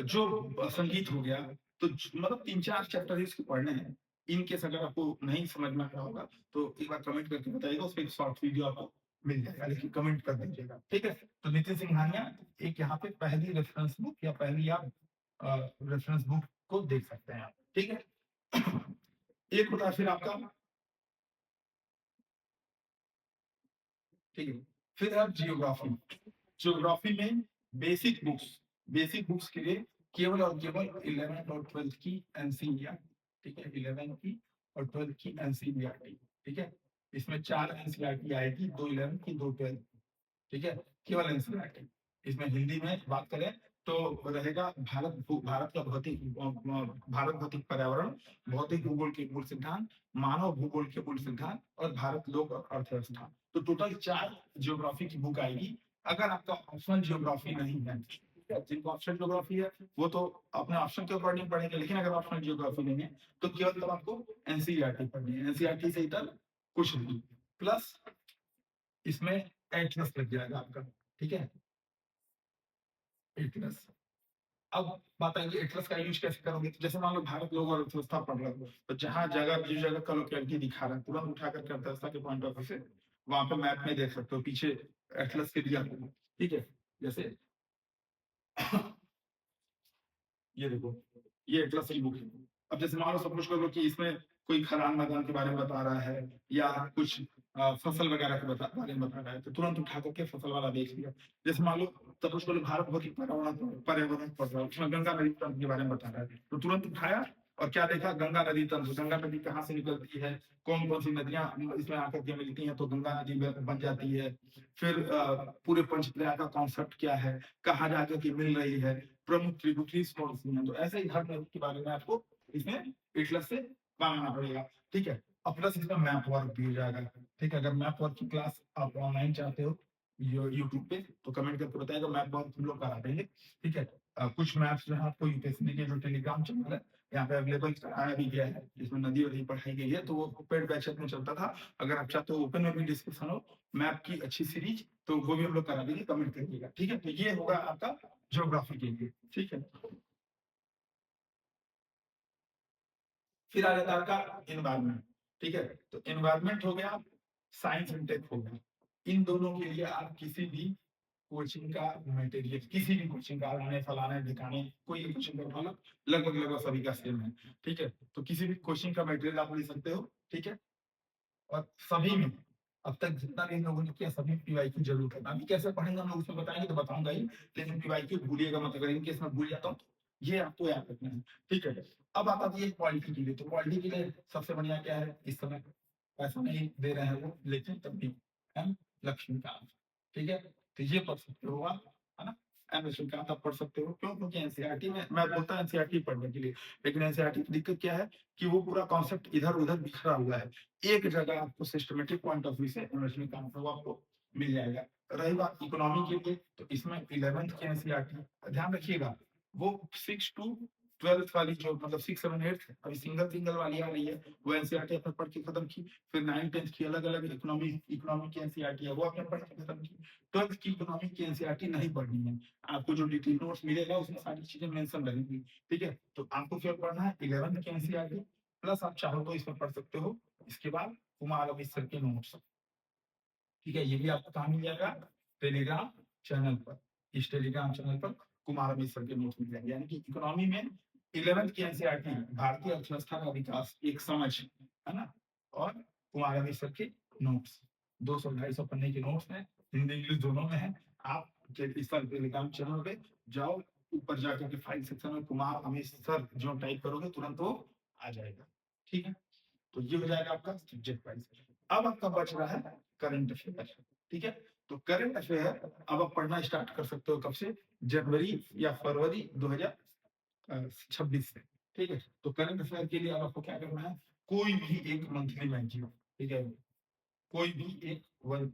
[SPEAKER 1] जो संगीत हो गया, तो मतलब 3-4 चैप्टर ही इसके पढ़ने हैं। इन केस अगर आपको नहीं समझ में आ रहा होगा, तो एक बार कमेंट करके बताइएगा, उसपे एक शॉर्ट वीडियो आपको मिल जाएगा, लेकिन कमेंट कर दीजिएगा, ठीक है? तो नितिन सिंघानिया एक यहाँ पे पहली रेफरेंस बुक या पहली आप रेफरेंस बुक को देख सकते हैं आप, ठीक है? एक होता है फिर आपका, ठीक है? फिर है जियोग्राफी। ज्योग्राफी में बेसिक बुक्स के लिए केवल और केवल 11th और 12th की एनसीईआरटी, ठीक है? 11th की और 12th की एनसीईआरटी, ठीक है? इसमें 4 एनसीईआरटी आएगी, 2 11th की, 2 12th, ठीक है? केवल एनसीईआरटी। इसमें हिंदी में बात करें तो रहेगा भारत का भारत भौतिक पर्यावरण, भौतिक भूगोल के मूल सिद्धांत, मानव भूगोल के मूल सिद्धांत और भारत लोक और अर्थव्यवस्था। तो टोटल 4 ज्योग्राफी की बुक आएगी। अगर आपका ऑप्शनल ज्योग्राफी नहीं है, ठीक है? जिनको ऑप्शनल ज्योग्राफी है, वो तो अपने ऑप्शन के अकॉर्डिंग पढ़ेंगे, लेकिन अगर ऑप्शनल ज्योग्राफी नहीं है, तो केवल तब आपको एनसीईआरटी पढ़नी है। एनसीईआरटी से इतर कुछ नहीं। प्लस इसमें एटलस लग जाएगा आपका, ठीक है? एटलस। अब बात आएगी एटलस का यूज़ कैसे करोगे? तो जैसे मान लो भारत लोक और अर्थव्यवस्था पढ़ रहे हो, तो जहाँ जगह जिस जगह का लोकेलिटी दिखा रहा है, तुरंत उठा करके अर्थव्यवस्था के पॉइंट ऑफ व्यू से वहाँ पे मैप में देख सकते हो, पीछे एटलस के दिया हुआ है, ठीक है? जैसे ये देखो, ये एटलस की बुक है। अब जैसे मान लो सपोज़ कर लो कि इसमें कोई खदान मैदान के बारे में बता रहा है या कुछ फसल वगैरह के बारे में बता रहा है, तो तुरंत उठा करके फसल वाला देख लिया। जैसे मान लो सपोज़ कर लो भारत भौतिक पर्यावरण पढ़ रहा है, उसमें गंगा नदी तंत्र के बारे में बता रहा है, तो तुरंत उठाया और क्या देखा गंगा नदी तंत्र, गंगा नदी कहाँ से निकलती है, कौन-कौन सी नदियाँ इसमें आकर के मिलती हैं, तो गंगा नदी बन जाती है। फिर पूरे पंचप्रयाग का कॉन्सेप्ट क्या है, कहाँ जाकर के मिल रही है, प्रमुख ट्रिब्यूटरीज कौन सी हैं, तो ऐसे ही हर नदी के बारे में आपको इसमें एटलस से मांगना पड़ेगा, ठीक है? अब प्लस इसमें मैप वर्क भी हो जाएगा। ठीक है, अगर मैप वर्क की क्लास आप ऑनलाइन चाहते हो यूट्यूब पे तो कमेंट करके बताइएगा, मैप वर्क हम लोग करा देंगे। ठीक है, कुछ मैप्स जो है आपको यूपीएससी के जो टेलीग्राम चैनल है यहाँ पे अवेलेबल कराया भी गया है, जिसमें नदी वदी पढ़ाई गई है, तो वो पेड बैचेस में चलता था। अगर आप चाहते हो ओपन में भी डिस्कशन हो मैप की अच्छी सीरीज, तो वो भी हम लोग करा देंगे, कमेंट करिएगा। ठीक है, तो ये होगा आपका ज्योग्राफी के लिए। ठीक है, फिर आ जाता है आपका इन्वायरमेंट। ठीक है, तो इन्वायरमेंट हो गया, साइंस एंड टेक हो गया। इन दोनों के लिए आप किसी भी कोचिंग का मटेरियल, किसी भी कोचिंग का आने फलाने ढिकाने कोई कोचिंग का उठा लो, लगभग लगभग सभी का सेम है। ठीक है, तो किसी भी कोचिंग का मटेरियल आप ले सकते हो। ठीक है, और सभी में अब तक जितना भी इन लोगों ने किया सभी पीवाईक्यू जरूर करना। अभी कैसे पढ़ेंगे हम लोग उसमें बताएंगे तो बताऊंगा ही, लेकिन पीवाईक्यू भूलिएगा मत, अगर इनकेस मैं भूल जाता हूँ तो ये आपको याद रखना है। ठीक है, अब आता है क्वालिटी के लिए, तो क्वालिटी के लिए सबसे बढ़िया क्या है, इस समय पैसा नहीं दे रहे हैं वो, लेकिन तब भी एम लक्ष्मीकांत। ठीक है, तो ये पढ़ सकते हो आप, है ना। एम लक्ष्मीकांत आप पढ़ सकते हो, क्यों, क्योंकि एनसीईआरटी में मैं बोलता हूँ एनसीईआरटी पढ़ने के लिए, लेकिन एनसीईआरटी की दिक्कत क्या है कि वो पूरा कॉन्सेप्ट इधर उधर बिखरा हुआ है। एक जगह आपको सिस्टमेटिक पॉइंट ऑफ व्यू से इन्वेस्टमेंट का मतलब आपको मिल जाएगा। रही बात इकोनॉमी के लिए, तो इसमें 11th की एनसीईआरटी ध्यान रखिएगा, वो 6 to 12th वाली जो मतलब 6, 7, 8 अभी सिंगल सिंगल वाली आ रही है, वो एनसीईआरटी आपने पढ़ के खत्म की। फिर 9, 10 की अलग अलग इकोनॉमी इकोनॉमी की एनसीईआरटी है, वो आपने पढ़ के खत्म की। 12th की इकोनॉमी की एनसीईआरटी नहीं पढ़नी है, आपको जो डिटेल नोट्स मिलेगा उसमें सारी चीजें मेंशन रहेंगी। ठीक है, तो आपको क्या पढ़ना है, 11th की एनसीईआरटी, प्लस आप चाहो तो इसमें पढ़ सकते हो इसके बाद कुमार अमित के नोट्स। ठीक है, ये भी आपको कहाँ मिल जाएगा, टेलीग्राम चैनल पर। इस टेलीग्राम चैनल पर कुमार अमित के नोट्स मिल जाएंगे, यानी कि इकोनॉमी में 11th की एनसीईआरटी भारतीय अर्थव्यवस्था का विकास एक समझ, है ना, और कुमार अमित के नोट्स 200-250 पन्ने के नोट्स हैं, हिंदी इंग्लिश दोनों में है। आप इस पर टेलीग्राम चैनल पे जाओ, ऊपर जाकर के फाइल सेक्शन में कुमार अमित सर जो टाइप करोगे तुरंत वो आ जाएगा। ठीक है, तो ये हो जाएगा आपका सब्जेक्ट वाइज। अब आपका बच रहा है करंट अफेयर। ठीक है, तो करंट अफेयर अब आप पढ़ना स्टार्ट कर सकते हो कब से, जनवरी या फरवरी 2026 से। ठीक है, तो करंट अफेयर के लिए अब आपको क्या करना है, कोई भी एक मंथली मैगजीन, ठीक है, कोई भी एक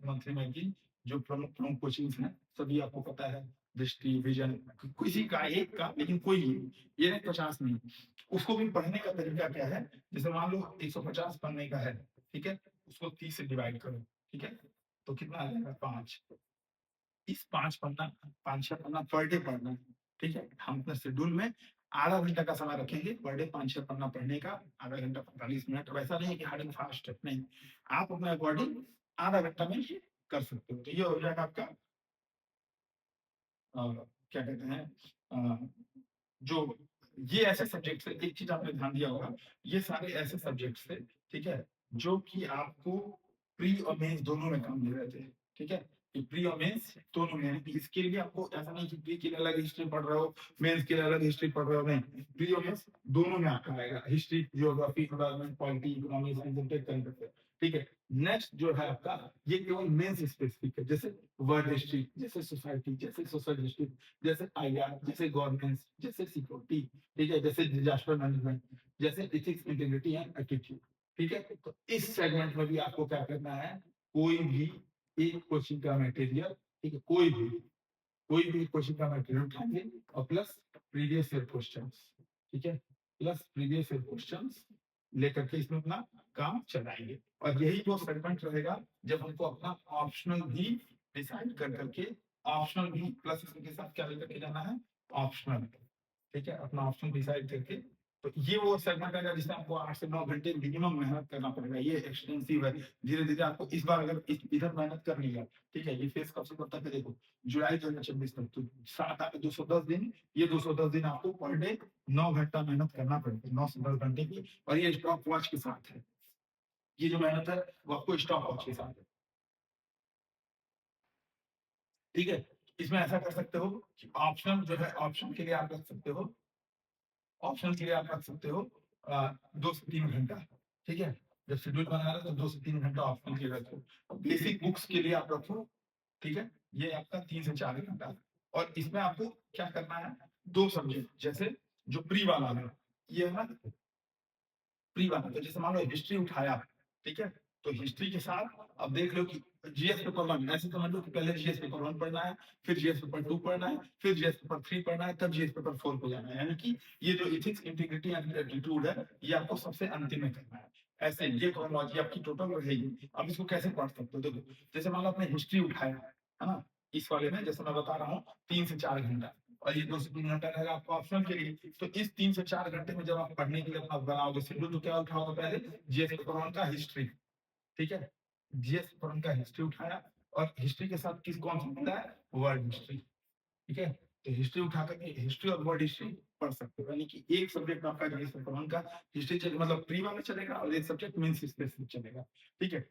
[SPEAKER 1] मंथली मैगजीन, जो प्रमुख प्रमुख कोचिंग हैं सभी आपको पता है, दृष्टि विजन, किसी का एक का, लेकिन कोई ये नहीं 50 नहीं। उसको भी पढ़ने का तरीका क्या है, जैसे मान लो 150 पन्ने का है, ठीक है, उसको 30 से डिवाइड करो। ठीक है, तो कितना आ जाएगा, 5। इस 5 पन्ना, 5-6 पन्ना पर डे पढ़ना है। ठीक है, हम अपने शेड्यूल में आधा घंटा का समय रखेंगे पर डे 5-6 पन्ना पढ़ने का, आधा घंटा 45 मिनट। वैसा नहीं है कि हार्ड एंड फास्ट है, नहीं, आप अपने अकॉर्डिंग आधा घंटा में ये कर सकते हो। तो ये हो जाएगा आपका क्या कहते हैं, अ, जो ये ऐसे सब्जेक्ट है, एक चीज आपने ध्यान दिया होगा, ये सारे ऐसे सब्जेक्ट्स थे, ठीक है, जो कि आपको प्री और मेंस दोनों में काम दे रहे थे। ठीक है, कि प्री और मेंस दोनों में, यानी कि इसके लिए आपको ऐसा नहीं कि प्री के लिए अलग हिस्ट्री पढ़ रहे हो, मेंस के लिए अलग हिस्ट्री पढ़ रहे हो, नहीं, प्री और मेंस दोनों में आपका आएगा, history, geography, environment, polity, economy, science and tech. ठीक है, नेक्स्ट जो है आपका, ये केवल मेंस स्पेसिफिक है, जैसे वर्ल्ड हिस्ट्री, जैसे सोसाइटी, जैसे सोशल हिस्ट्री, जैसे आईआर, जैसे गवर्नेंस, जैसे सिक्योरिटी, ठीक है, जैसे डिजास्टर मैनेजमेंट, जैसे एथिक्स, इंटीग्रिटी एंड एटीट्यूड। ठीक है, तो इस सेगमेंट में भी आपको क्या करना है, कोई भी एक क्वेश्चन का मटेरियल, ठीक है, कोई भी क्वेश्चन का मटेरियल उठाएंगे, और प्लस प्रीवियस ईयर क्वेश्चंस, ठीक है, प्लस प्रीवियस ईयर क्वेश्चंस लेकर के इसमें अपना काम चलाएंगे। और यही जो सेगमेंट रहेगा जब हमको अपना ऑप्शनल भी डिसाइड कर करके, ऑप्शनल भी प्लस इसके साथ क्या लेकर के जाना है, ऑप्शनल। ठीक है, अपना ऑप्शन डिसाइड करके, तो ये वो सेगमेंट है जिसमें आपको 8 से 9 घंटे मिनिमम मेहनत करना पड़ेगा, ये एक्सटेंसिव है। धीरे धीरे आपको इस बार अगर इधर मेहनत कर लिया, ठीक है, ये फेस कब से कब तक है देखो, जुलाई 2026 तक, तो 210 दिन, ये 210 दिन आपको पर डे 9 घंटा मेहनत करना पड़ेगा, 9 से 10 घंटे की। और ये स्टॉप वॉच के साथ है, ये जो मेहनत है वो आपको स्टॉप वॉच के साथ है। ठीक है, इसमें ऐसा कर सकते हो कि ऑप्शन जो है, ऑप्शन के लिए आप रख सकते हो, ऑप्शन के लिए आप रख सकते हो 2 से 3 घंटा। ठीक है, जब शेड्यूल बना रहे हो तो 2 से 3 घंटा ऑप्शन के लिए रखो। बेसिक बुक्स के लिए आप रखो, ठीक है, ये आपका 3 से 4 घंटा। और इसमें आपको क्या करना है, 2 सब्जेक्ट, जैसे जो प्री वाला है, ये है ना प्री वाला, तो जैसे मान लो हिस्ट्री उठाया, ठीक है? तो हिस्ट्री के साथ अब देख लो कि जीएस पेपर 1 ऐसे समझ लो कि पहले जीएस पेपर 1 पढ़ना है, फिर जीएस पेपर 2 पढ़ना है, फिर जीएस पेपर 3 पढ़ना है, तब जीएस पेपर 4 पे जाना है। यानी कि ये जो एथिक्स, इंटीग्रिटी एंड एटीट्यूड है, ये आपको सबसे अंतिम में करना है। ऐसे ये क्रोनोलॉजी आपकी टोटल रहेगी। अब इसको कैसे पढ़ सकते हो? देखो, जैसे मान लो आपने हिस्ट्री उठाया, है ना? इस वाले में जैसे मैं बता रहा हूँ 3 से 4 घंटा और ये 2 से 3 घंटा रहेगा आपका ऑप्शनल के लिए। तो इस 3 से 4 घंटे में जब आप पढ़ने के लिए अपना बनाओगे शेड्यूल तो क्या उठाओगे पहले? जीएस पेपर 1 का हिस्ट्री, ठीक है? जीएस पेपर 1 का हिस्ट्री उठाया और हिस्ट्री के साथ किस कौन सा मिला है? वर्ल्ड हिस्ट्री, ठीक है? तो हिस्ट्री उठा करके हिस्ट्री और वर्ल्ड हिस्ट्री पढ़ सकते हो। यानी कि एक सब्जेक्ट आपका जीएस पेपर 1 का हिस्ट्री चल मतलब प्री वाला चलेगा और एक सब्जेक्ट मेंस स्पेसिफिक चलेगा, ठीक है?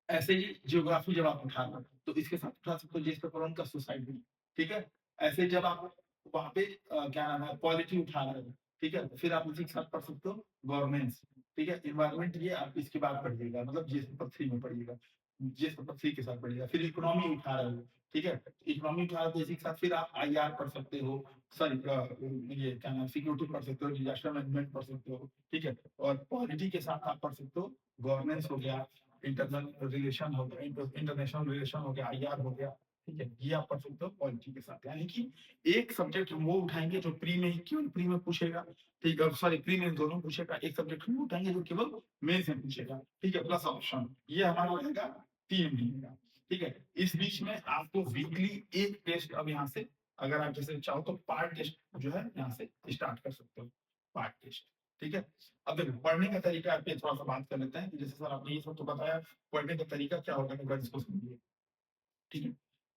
[SPEAKER 1] ऐसे ही ज्योग्राफी जब आप उठा लो तो इसके साथ उठा सकते हो जीएस पेपर 1 का सोसाइटी, ठीक है? ऐसे जब आप वहाँ पे क्या नाम है पॉलिटी उठा रहे हो, ठीक है? फिर आप इसी के साथ पढ़ सकते हो गवर्नेंस, ठीक है? एनवायरनमेंट ये आप इसके बाद पढ़िएगा मतलब जीएस पेपर 3 में पढ़िएगा। जीएस पेपर 3 के साथ पढ़िएगा। फिर इकोनॉमी उठा रहे हो, ठीक है? इकोनॉमी उठा रहे हो तो इसी के साथ फिर आप आईआर पढ़ सकते हो, सॉरी ये क्या नाम सिक्योरिटी पढ़ सकते हो, डिजास्टर मैनेजमेंट पढ़ सकते हो, ठीक है? और पॉलिटी के साथ आप पढ़ सकते हो गवर्नेंस हो गया, इंटरनल रिलेशन हो गया, इंटरनेशनल रिलेशन हो गया, आईआर हो गया, ठीक है? ये आप पढ़ सकते हो पॉलिटी के साथ। यानी कि एक सब्जेक्ट हम वो उठाएँगे जो प्री में ही केवल प्री में पूछेगा, ठीक है? सॉरी प्री मेंस दोनों पूछेगा, एक सब्जेक्ट हम वो उठाएँगे जो केवल मेंस में पूछेगा, ठीक है? प्लस ऑप्शन ये हमारा रहेगा 3 महीने का, ठीक है? इस बीच में आपको वीकली एक टेस्ट अब यहाँ से अगर आप जैसे चाहो तो पार्ट टेस्ट जो है यहाँ से स्टार्ट कर सकते हो, पार्ट टेस्ट, ठीक है? अब देखो पढ़ने का तरीका पे थोड़ा-सा बात कर लेते हैं कि जैसे सर आपने ये सब तो बताया, पढ़ने का तरीका क्या होगा एक बार इसको समझिए, ठीक है?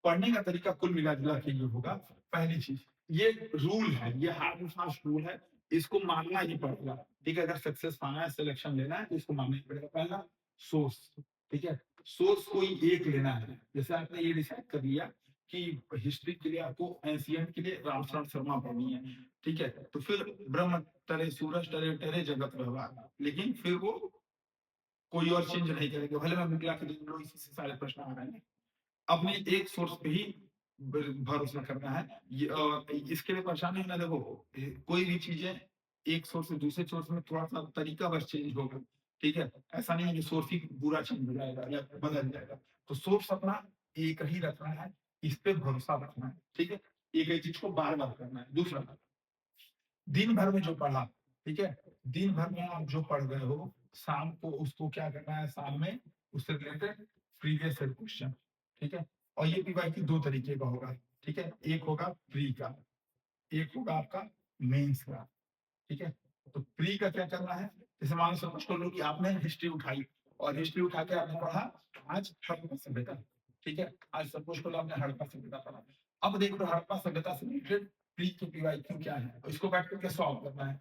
[SPEAKER 1] पढ़ने का तरीका कुल मिला-जुला के ये होगा, पहली चीज़, ये रूल है, ये हार्ड एंड फास्ट रूल है, इसको मानना ही पड़ेगा, ठीक है? अगर सक्सेस पाना है, सिलेक्शन लेना है, तो इसको मानना ही पड़ेगा। पहला सोर्स, ठीक है? सोर्स कोई एक लेना है, जैसे आपने ये डिसाइड कर लिया कि हिस्ट्री के लिए आपको एंशिएंट के लिए रामशरण शर्मा पढ़नी है, ठीक है? तो फिर ब्रह्म टले, सूरज टले, टले जगत व्यवहार, लेकिन फिर वो कोई और चेंज नहीं करेंगे, भले मैं बुक ला के दे दूँ, इसी से सारे प्रश्न आ रहे हैं। अपने एक सोर्स पे ही भरोसा करना है। इसके लिए परेशानी होना देखो कोई भी चीजें एक सोर्स से दूसरे सोर्स में थोड़ा सा तरीका बस चेंज होगा, ठीक है? ऐसा नहीं है कि सोर्स ही पूरा चेंज हो जाएगा या बदल जाएगा। तो सोर्स अपना एक ही रखना है, इस पे भरोसा रखना है, ठीक है? एक ही चीज को बार बार करना है। दूसरा, दिन भर में जो पढ़ा, ठीक है? दिन भर में आप जो पढ़ गए हो, शाम को उसको क्या करना है, शाम में उससे रिलेटेड प्रीवियस ईयर क्वेश्चन, ठीक है? और ये पीवाईक्यू 2 तरीके का होगा, ठीक है? एक होगा प्री का, एक होगा आपका मेंस का, ठीक है? तो प्री का क्या करना है, जैसे मान लो सपोज कर लो कि आपने हिस्ट्री उठाई और हिस्ट्री उठा के आपने पढ़ा आज हड़प्पा सभ्यता, ठीक है? आज सपोज कर लो आपने हड़प्पा सभ्यता पढ़ा। अब देख लो हड़प्पा सभ्यता से रिलेटेड प्री के पीवाईक्यू क्या है, और इसको बैठ करके सॉल्व करना है,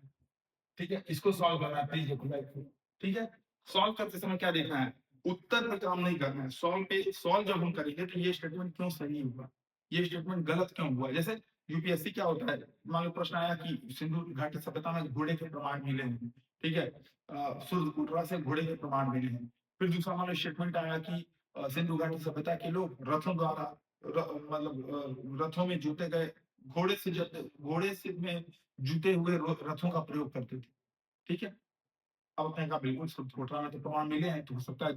[SPEAKER 1] ठीक है? इसको सॉल्व करना है प्री के पीवाईक्यू, ठीक है? सॉल्व करते समय क्या देखना है, उत्तर पे काम नहीं करना है, सॉल्व जब हम करेंगे तो ये स्टेटमेंट क्यों सही हुआ, ये स्टेटमेंट गलत क्यों हुआ। जैसे यूपीएससी क्या होता है, मान लो प्रश्न आया कि सिंधु घाटी सभ्यता में घोड़े के प्रमाण मिले हैं, ठीक है? सूर्यकुटरा से घोड़े के प्रमाण मिले हैं। फिर दूसरा मान लो स्टेटमेंट आया कि सिंधु घाटी सभ्यता के लोग रथों द्वारा रथों में जोते गए घोड़े से में जुते हुए रथों का प्रयोग करते थे, ठीक है? अब आपने कहा बिल्कुल सूत्रकोटरा में तो प्रमाण मिले हैं, तो हो सकता है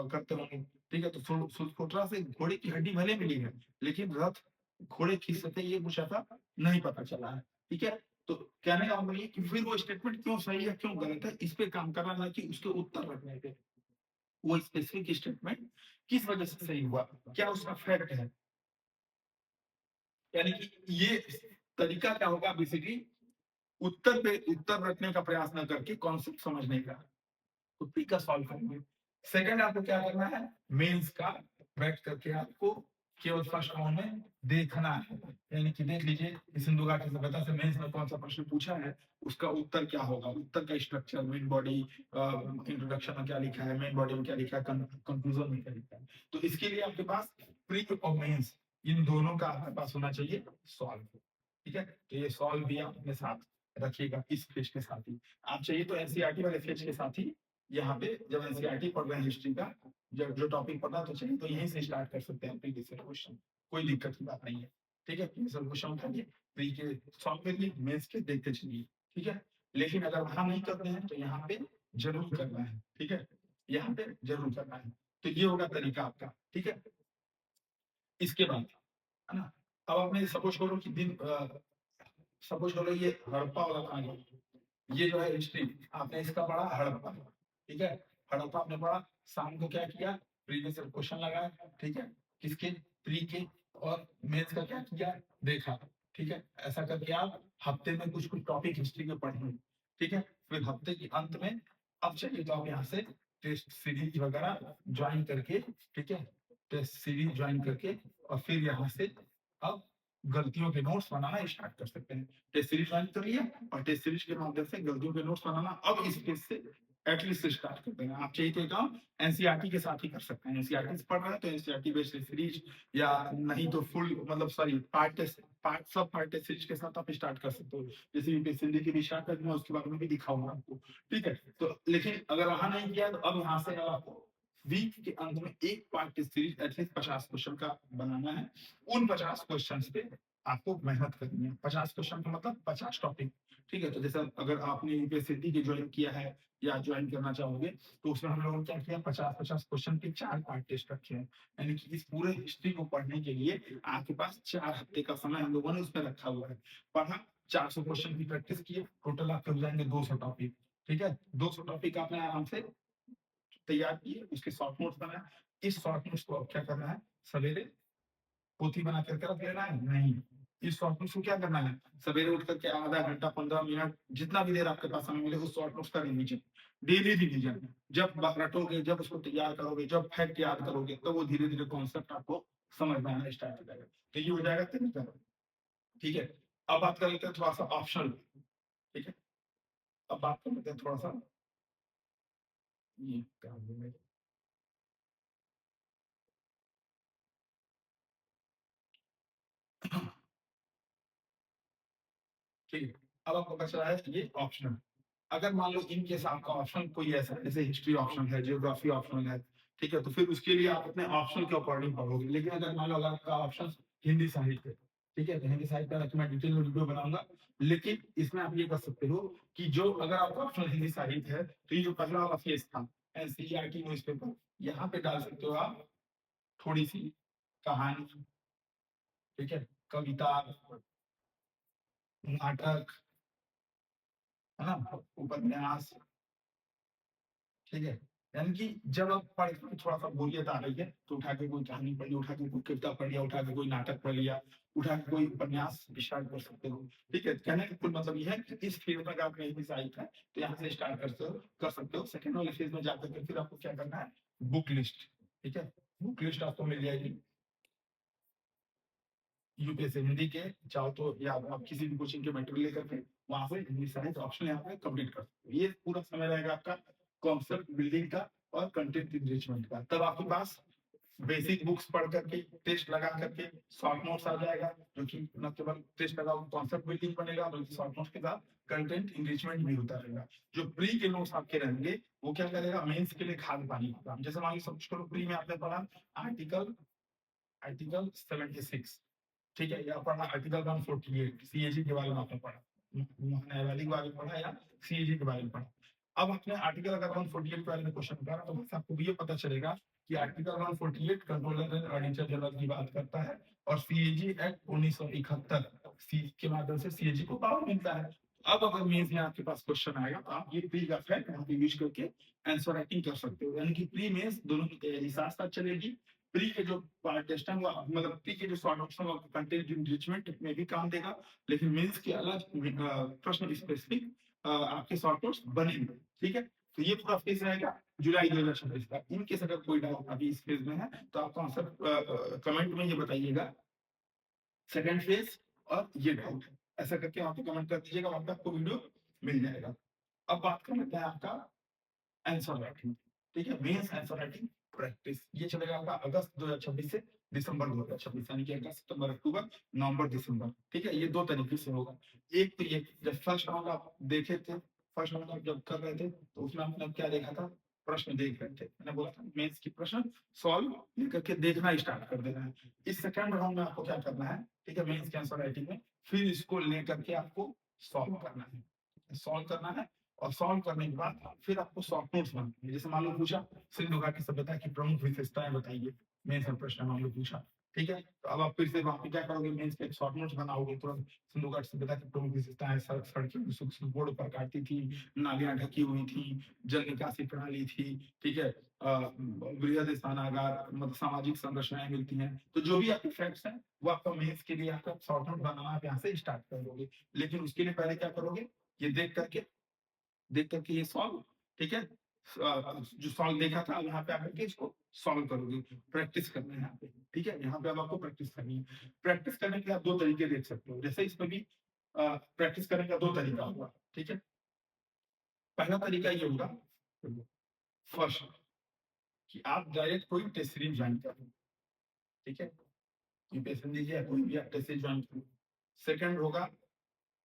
[SPEAKER 1] करते होंगे, ठीक है? तो सूत्रकोटरा से घोड़े की हड्डी भले मिली है, लेकिन रथ घोड़े खींच सकते हैं ये कुछ ऐसा नहीं पता चला है, ठीक है? तो कहने का मतलब ये कि फिर वो स्टेटमेंट क्यों सही है, क्यों गलत है, इस पे काम करना ना कि उसके उत्तर रखने पे। वो स्पेसिफिक स्टेटमेंट किस वजह से सही हुआ, क्या उसका फैक्ट है? यानी कि ये तरीका क्या होगा बेसिकली उत्तर पे उत्तर रखने का प्रयास न करके कॉन्सेप्ट समझने का। तो पी का सॉल्व करेंगे। सेकंड आपको क्या करना है, मेंस का बैठ करके आपको केवल फर्स्ट राउंड में देखना है, यानी कि देख लीजिए कि सिंधु घाटी सभ्यता से मेंस में कौन सा प्रश्न पूछा है, उसका उत्तर क्या होगा, उत्तर का स्ट्रक्चर, मेन बॉडी, इंट्रोडक्शन में क्या लिखा है, मेन बॉडी में क्या लिखा है, कंक्लूजन में क्या लिखा है। तो इसके लिए आपके पास प्री और मेंस इन दोनों का आपके पास होना चाहिए सॉल्व, ठीक है? तो ये सॉल्व भी आप अपने साथ रखिएगा इस फेज के साथ ही। आप चाहिए तो एनसीईआरटी वाले फेज के साथ ही यहाँ पे जब एनसीईआरटी पढ़ रहे हैं हिस्ट्री का, जब जो टॉपिक पढ़ना तो चाहिए तो यहीं से स्टार्ट कर सकते हैं प्रीवियस ईयर क्वेश्चन, कोई दिक्कत की बात नहीं है, ठीक है? प्रीवियस ईयर क्वेश्चन उठाइए, प्री के सॉल्व करिए, मेंस के देखते चलिए, ठीक है? लेकिन अगर वहाँ नहीं करते हैं तो यहाँ पे ज़रूर करना है, ठीक है? यहाँ पे ज़रूर करना है। तो ये होगा तरीका आपका, ठीक है? इसके बाद, है ना? अब आपने सपोज़ करो कि सपोज़ करो ये हड़प्पा वाला कहानी, ये जो है हिस्ट्री, आपने इसका पढ़ा हड़प्पा, ठीक है? हड़प्पा आपने पढ़ा, शाम को क्या किया? प्रीवियस ईयर क्वेश्चन लगाया, ठीक है? किसके? प्री के, और मेंस का क्या किया? देखा, ठीक है? ऐसा करके आप हफ्ते में कुछ-कुछ टॉपिक हिस्ट्री के पढ़ेंगे, ठीक है? फिर हफ्ते के अंत में अब चाहिए तो आप यहाँ से टेस्ट सीरीज वगैरह जॉइन करके, ठीक है? टेस्ट सीरीज जॉइन करके और फिर यहाँ से अब गलतियों के नोट्स बनाना स्टार्ट कर सकते हैं। टेस्ट सीरीज ज्वाइन कर लिया और टेस्ट सीरीज के माध्यम से गलतियों के नोट्स बनाना अब इस पेज से एटलीस्ट स्टार्ट कर देना। आप चाहिए तो ये काम एनसीईआरटी के साथ ही कर सकते हैं। एनसीईआरटी से पढ़ रहे हैं तो एनसीईआरटी बेस्ड टेस्ट सीरीज, या नहीं तो फुल मतलब सॉरी सब पार्ट टेस्ट सीरीज के साथ आप स्टार्ट कर सकते हो। जैसे यूपीएससी हिंदी की भी स्टार्ट कर दूंगा, उसके बारे में भी दिखाऊंगा आपको, ठीक है? तो लेकिन अगर वहां नहीं किया तो अब यहाँ से आपको वीक के अंत में एक part test series at least 50 question का बनाना है। उन 50 क्वेश्चन पे आपको मेहनत करनी है। 50 क्वेश्चन का मतलब 50 टॉपिक, ठीक है? तो जैसे अगर आपने यूपीएससी की ज्वाइन किया है या ज्वाइन करना चाहोगे, तो उसमें हम लोगों ने क्या किया, 50-50 क्वेश्चन के 4 पार्ट टेस्ट रखे हैं। यानी कि इस पूरे हिस्ट्री को पढ़ने के लिए आपके पास 4 हफ्ते का समय हम लोगों ने उसमें रखा हुआ है। पढ़ा, 400 क्वेश्चन की प्रैक्टिस किए, टोटल आपके हो जाएँगे 200 टॉपिक, ठीक है? 200 टॉपिक आपने आराम से तैयार किए, उसके शॉर्ट नोट्स बनाए। इस शॉर्ट नोट्स को अब क्या करना है, सवेरे पोथी बना कर के रख लेना है? नहीं। इस शॉर्ट नोट्स को क्या करना है? सवेरे उठ कर के आधा घंटा, 15 मिनट, जितना भी देर आपके पास समय मिले, उस शॉर्ट नोट्स का रिवीजन, डेली रिवीजन। जब रटोगे, जब उसको तैयार करोगे, जब फैक्ट याद करोगे, तो वो धीरे-धीरे कॉन्सेप्ट आपको समझ में आना स्टार्ट हो जाएगा। तो ये हो जाएगा तरीका, ठीक है? अब बात कर लेते हैं थोड़ा-सा ऑप्शनल, ठीक है? अब बात कर लेते हैं थोड़ा-सा ये क्या बोलूँ मैं, ठीक है? अब आपको बच रहा है ये ऑप्शनल। अगर मान लो इन केस आपका ऑप्शन कोई ऐसा है, जैसे हिस्ट्री ऑप्शनल है, ज्योग्राफी ऑप्शनल है, ठीक है? तो फिर उसके लिए आप अपने ऑप्शनल के अकॉर्डिंग पढ़ोगे। लेकिन अगर मान लो अगर आपका ऑप्शन हिंदी साहित्य है, ठीक है? तो हिंदी साहित्य का मैं डिटेल में वीडियो बनाऊँगा। लेकिन इसमें आप ये कर सकते हो कि जो अगर आपका ऑप्शनल हिंदी साहित्य है, तो ये जो पहला वाला फेज था, एनसीईआरटी न्यूज़पेपर, यहाँ पे डाल सकते हो आप थोड़ी-सी कहानी, ठीक है? कविता, नाटक, है ना? उपन्यास, ठीक है? यानी कि जब आप पढ़ के थोड़ा-सा बोरियत आ रही है, तो उठा के कोई कहानी पढ़ ली, उठा के कोई कविता पढ़ लिया, उठा के कोई नाटक पढ़ लिया, उठा के कोई उपन्यास स्टार्ट कर सकते हो, ठीक है? कहने का कुल मतलब ये है कि इस फ़ेज़ में अगर आप नहीं डिसाइड है, तो यहाँ से स्टार्ट कर सकते हो। सेकंड वाले फ़ेज़ में जाकर के फिर आपको क्या करना है, बुक लिस्ट, ठीक है? बुक लिस्ट आपको मिल जाएगी यूपीएससी हिंदी के, चाहो तो या आप किसी भी कोचिंग के मटेरियल लेकर के वहाँ से हिंदी साइंस ऑप्शन यहाँ पे कंप्लीट कर सकते हो। ये पूरा समय रहेगा आपका कॉन्सेप्ट बिल्डिंग का और कंटेंट एनरिचमेंट का। तब आपके पास बेसिक बुक्स पढ़ करके, टेस्ट लगा करके शॉर्ट नोट्स आ जाएगा, जो कि न केवल टेस्ट लगाओ कॉन्सेप्ट बिल्डिंग बनेगा, बल्कि शॉर्ट नोट्स के साथ कंटेंट एनरिचमेंट भी होता रहेगा। जो प्री के नोट्स आपके रहेंगे, वो क्या करेगा, मेंस के लिए खाद पानी होगा। जैसे मान लो सब करो, प्री में आपने पढ़ा आर्टिकल आर्टिकल 76, ठीक है? या पढ़ा आर्टिकल 148 सीएजी के बारे में आपने पढ़ा, न्यायवादी के बारे में पढ़ा या सीएजी के बारे में पढ़ा। अब आपने आर्टिकल अगर 148 के बारे में क्वेश्चन करा, तो बस आपको ये पता चलेगा कि article 148 controller and auditor general की बात करता है, और सीएजी एक्ट 1971 सी के माध्यम से सीएजी को पावर मिलता है। अब अगर मेंस में आपके पास क्वेश्चन आएगा, तो आप ये प्री का फैक्ट यहाँ पे यूज करके आंसर राइटिंग कर सकते हो। यानी कि प्री मेंस दोनों की तैयारी साथ-साथ चलेगी। प्री के जो पार्ट टेस्ट है वो मतलब प्री के जो शॉर्ट ऑप्शन और कंटेंट एनरिचमेंट में भी काम देगा, लेकिन मेंस के अलग प्रश्न स्पेसिफिक आपके शॉर्ट नोट्स बनेंगे, ठीक है? तो ये पूरा फेज रहेगा जुलाई 2026 का। इन केस अगर कोई डाउट अभी इस फेज में है, तो आप आंसर कमेंट में ये बताइएगा, सेकंड फेज और ये डाउट है, ऐसा करके वहाँ पे कमेंट कर दीजिएगा, वहाँ पे आपको वीडियो मिल जाएगा। अब बात कर लेते हैं आपका आंसर राइटिंग, ठीक है? मेंस आंसर राइटिंग प्रैक्टिस, ये चलेगा आपका अगस्त 2026 से दिसंबर 2026, यानी कि अगस्त, सितंबर, अक्टूबर, नवंबर, दिसंबर, ठीक है? ये 2 तरीके से होगा। एक तो ये जब फर्स्ट राउंड आप देखे थे, फर्स्ट राउंड आप जब कर रहे थे, तो उसमें आपने क्या देखा था? प्रश्न देख रहे थे। मैंने बोला था मेंस की प्रश्न सॉल्व लेकर के देखना स्टार्ट कर देना है। इस सेकंड राउंड में आपको क्या करना है, ठीक है? मेंस के आंसर राइटिंग में फिर इसको लेकर के आपको सॉल्व करना है। सॉल्व करना है, और सॉल्व करने के बाद फिर आपको शॉर्ट नोट्स बनाने हैं। जैसे मान लो पूछा सिंधु घाटी सभ्यता की प्रमुख विशेषताएं बताइए, मेंस में प्रश्न मान लो पूछा, ठीक है? तो अब आप फिर से वहाँ पे क्या करोगे, मेंस के शॉर्ट नोट्स बनाओगे तुरंत। सिंधु घाटी सभ्यता की प्रमुख विशेषताएं, सड़कें सूक्ष्म बोर्ड पर काटती थी, नालियां ढकी हुई थी, जल निकासी प्रणाली थी, ठीक है? बृहद स्थानागार, मतलब सामाजिक संरचनाएं मिलती हैं। तो जो भी आपके फैक्ट्स हैं वो आपका मेंस के लिए आपका शॉर्ट नोट बनाना आप यहाँ से स्टार्ट कर दोगे। लेकिन उसके लिए पहले क्या करोगे, ये देख करके ये सॉल्व, ठीक है? जो सॉल्व देखा था यहाँ पे आकर के इसको सॉल्व करोगे, प्रैक्टिस करना है यहाँ पे, ठीक है? यहाँ पे अब आपको प्रैक्टिस करनी है। प्रैक्टिस करने के लिए आप दो तरीके देख सकते हो, जैसे इसमें भी प्रैक्टिस करने का दो तरीका होगा, ठीक है? पहला तरीका ये होगा, फर्स्ट, कि आप डायरेक्ट कोई टेस्ट सीरीज ज्वाइन कर लो, ठीक है? यूपीएससी दीजिए, कोई भी आप टेस्ट सीरीज ज्वाइन करो। सेकंड होगा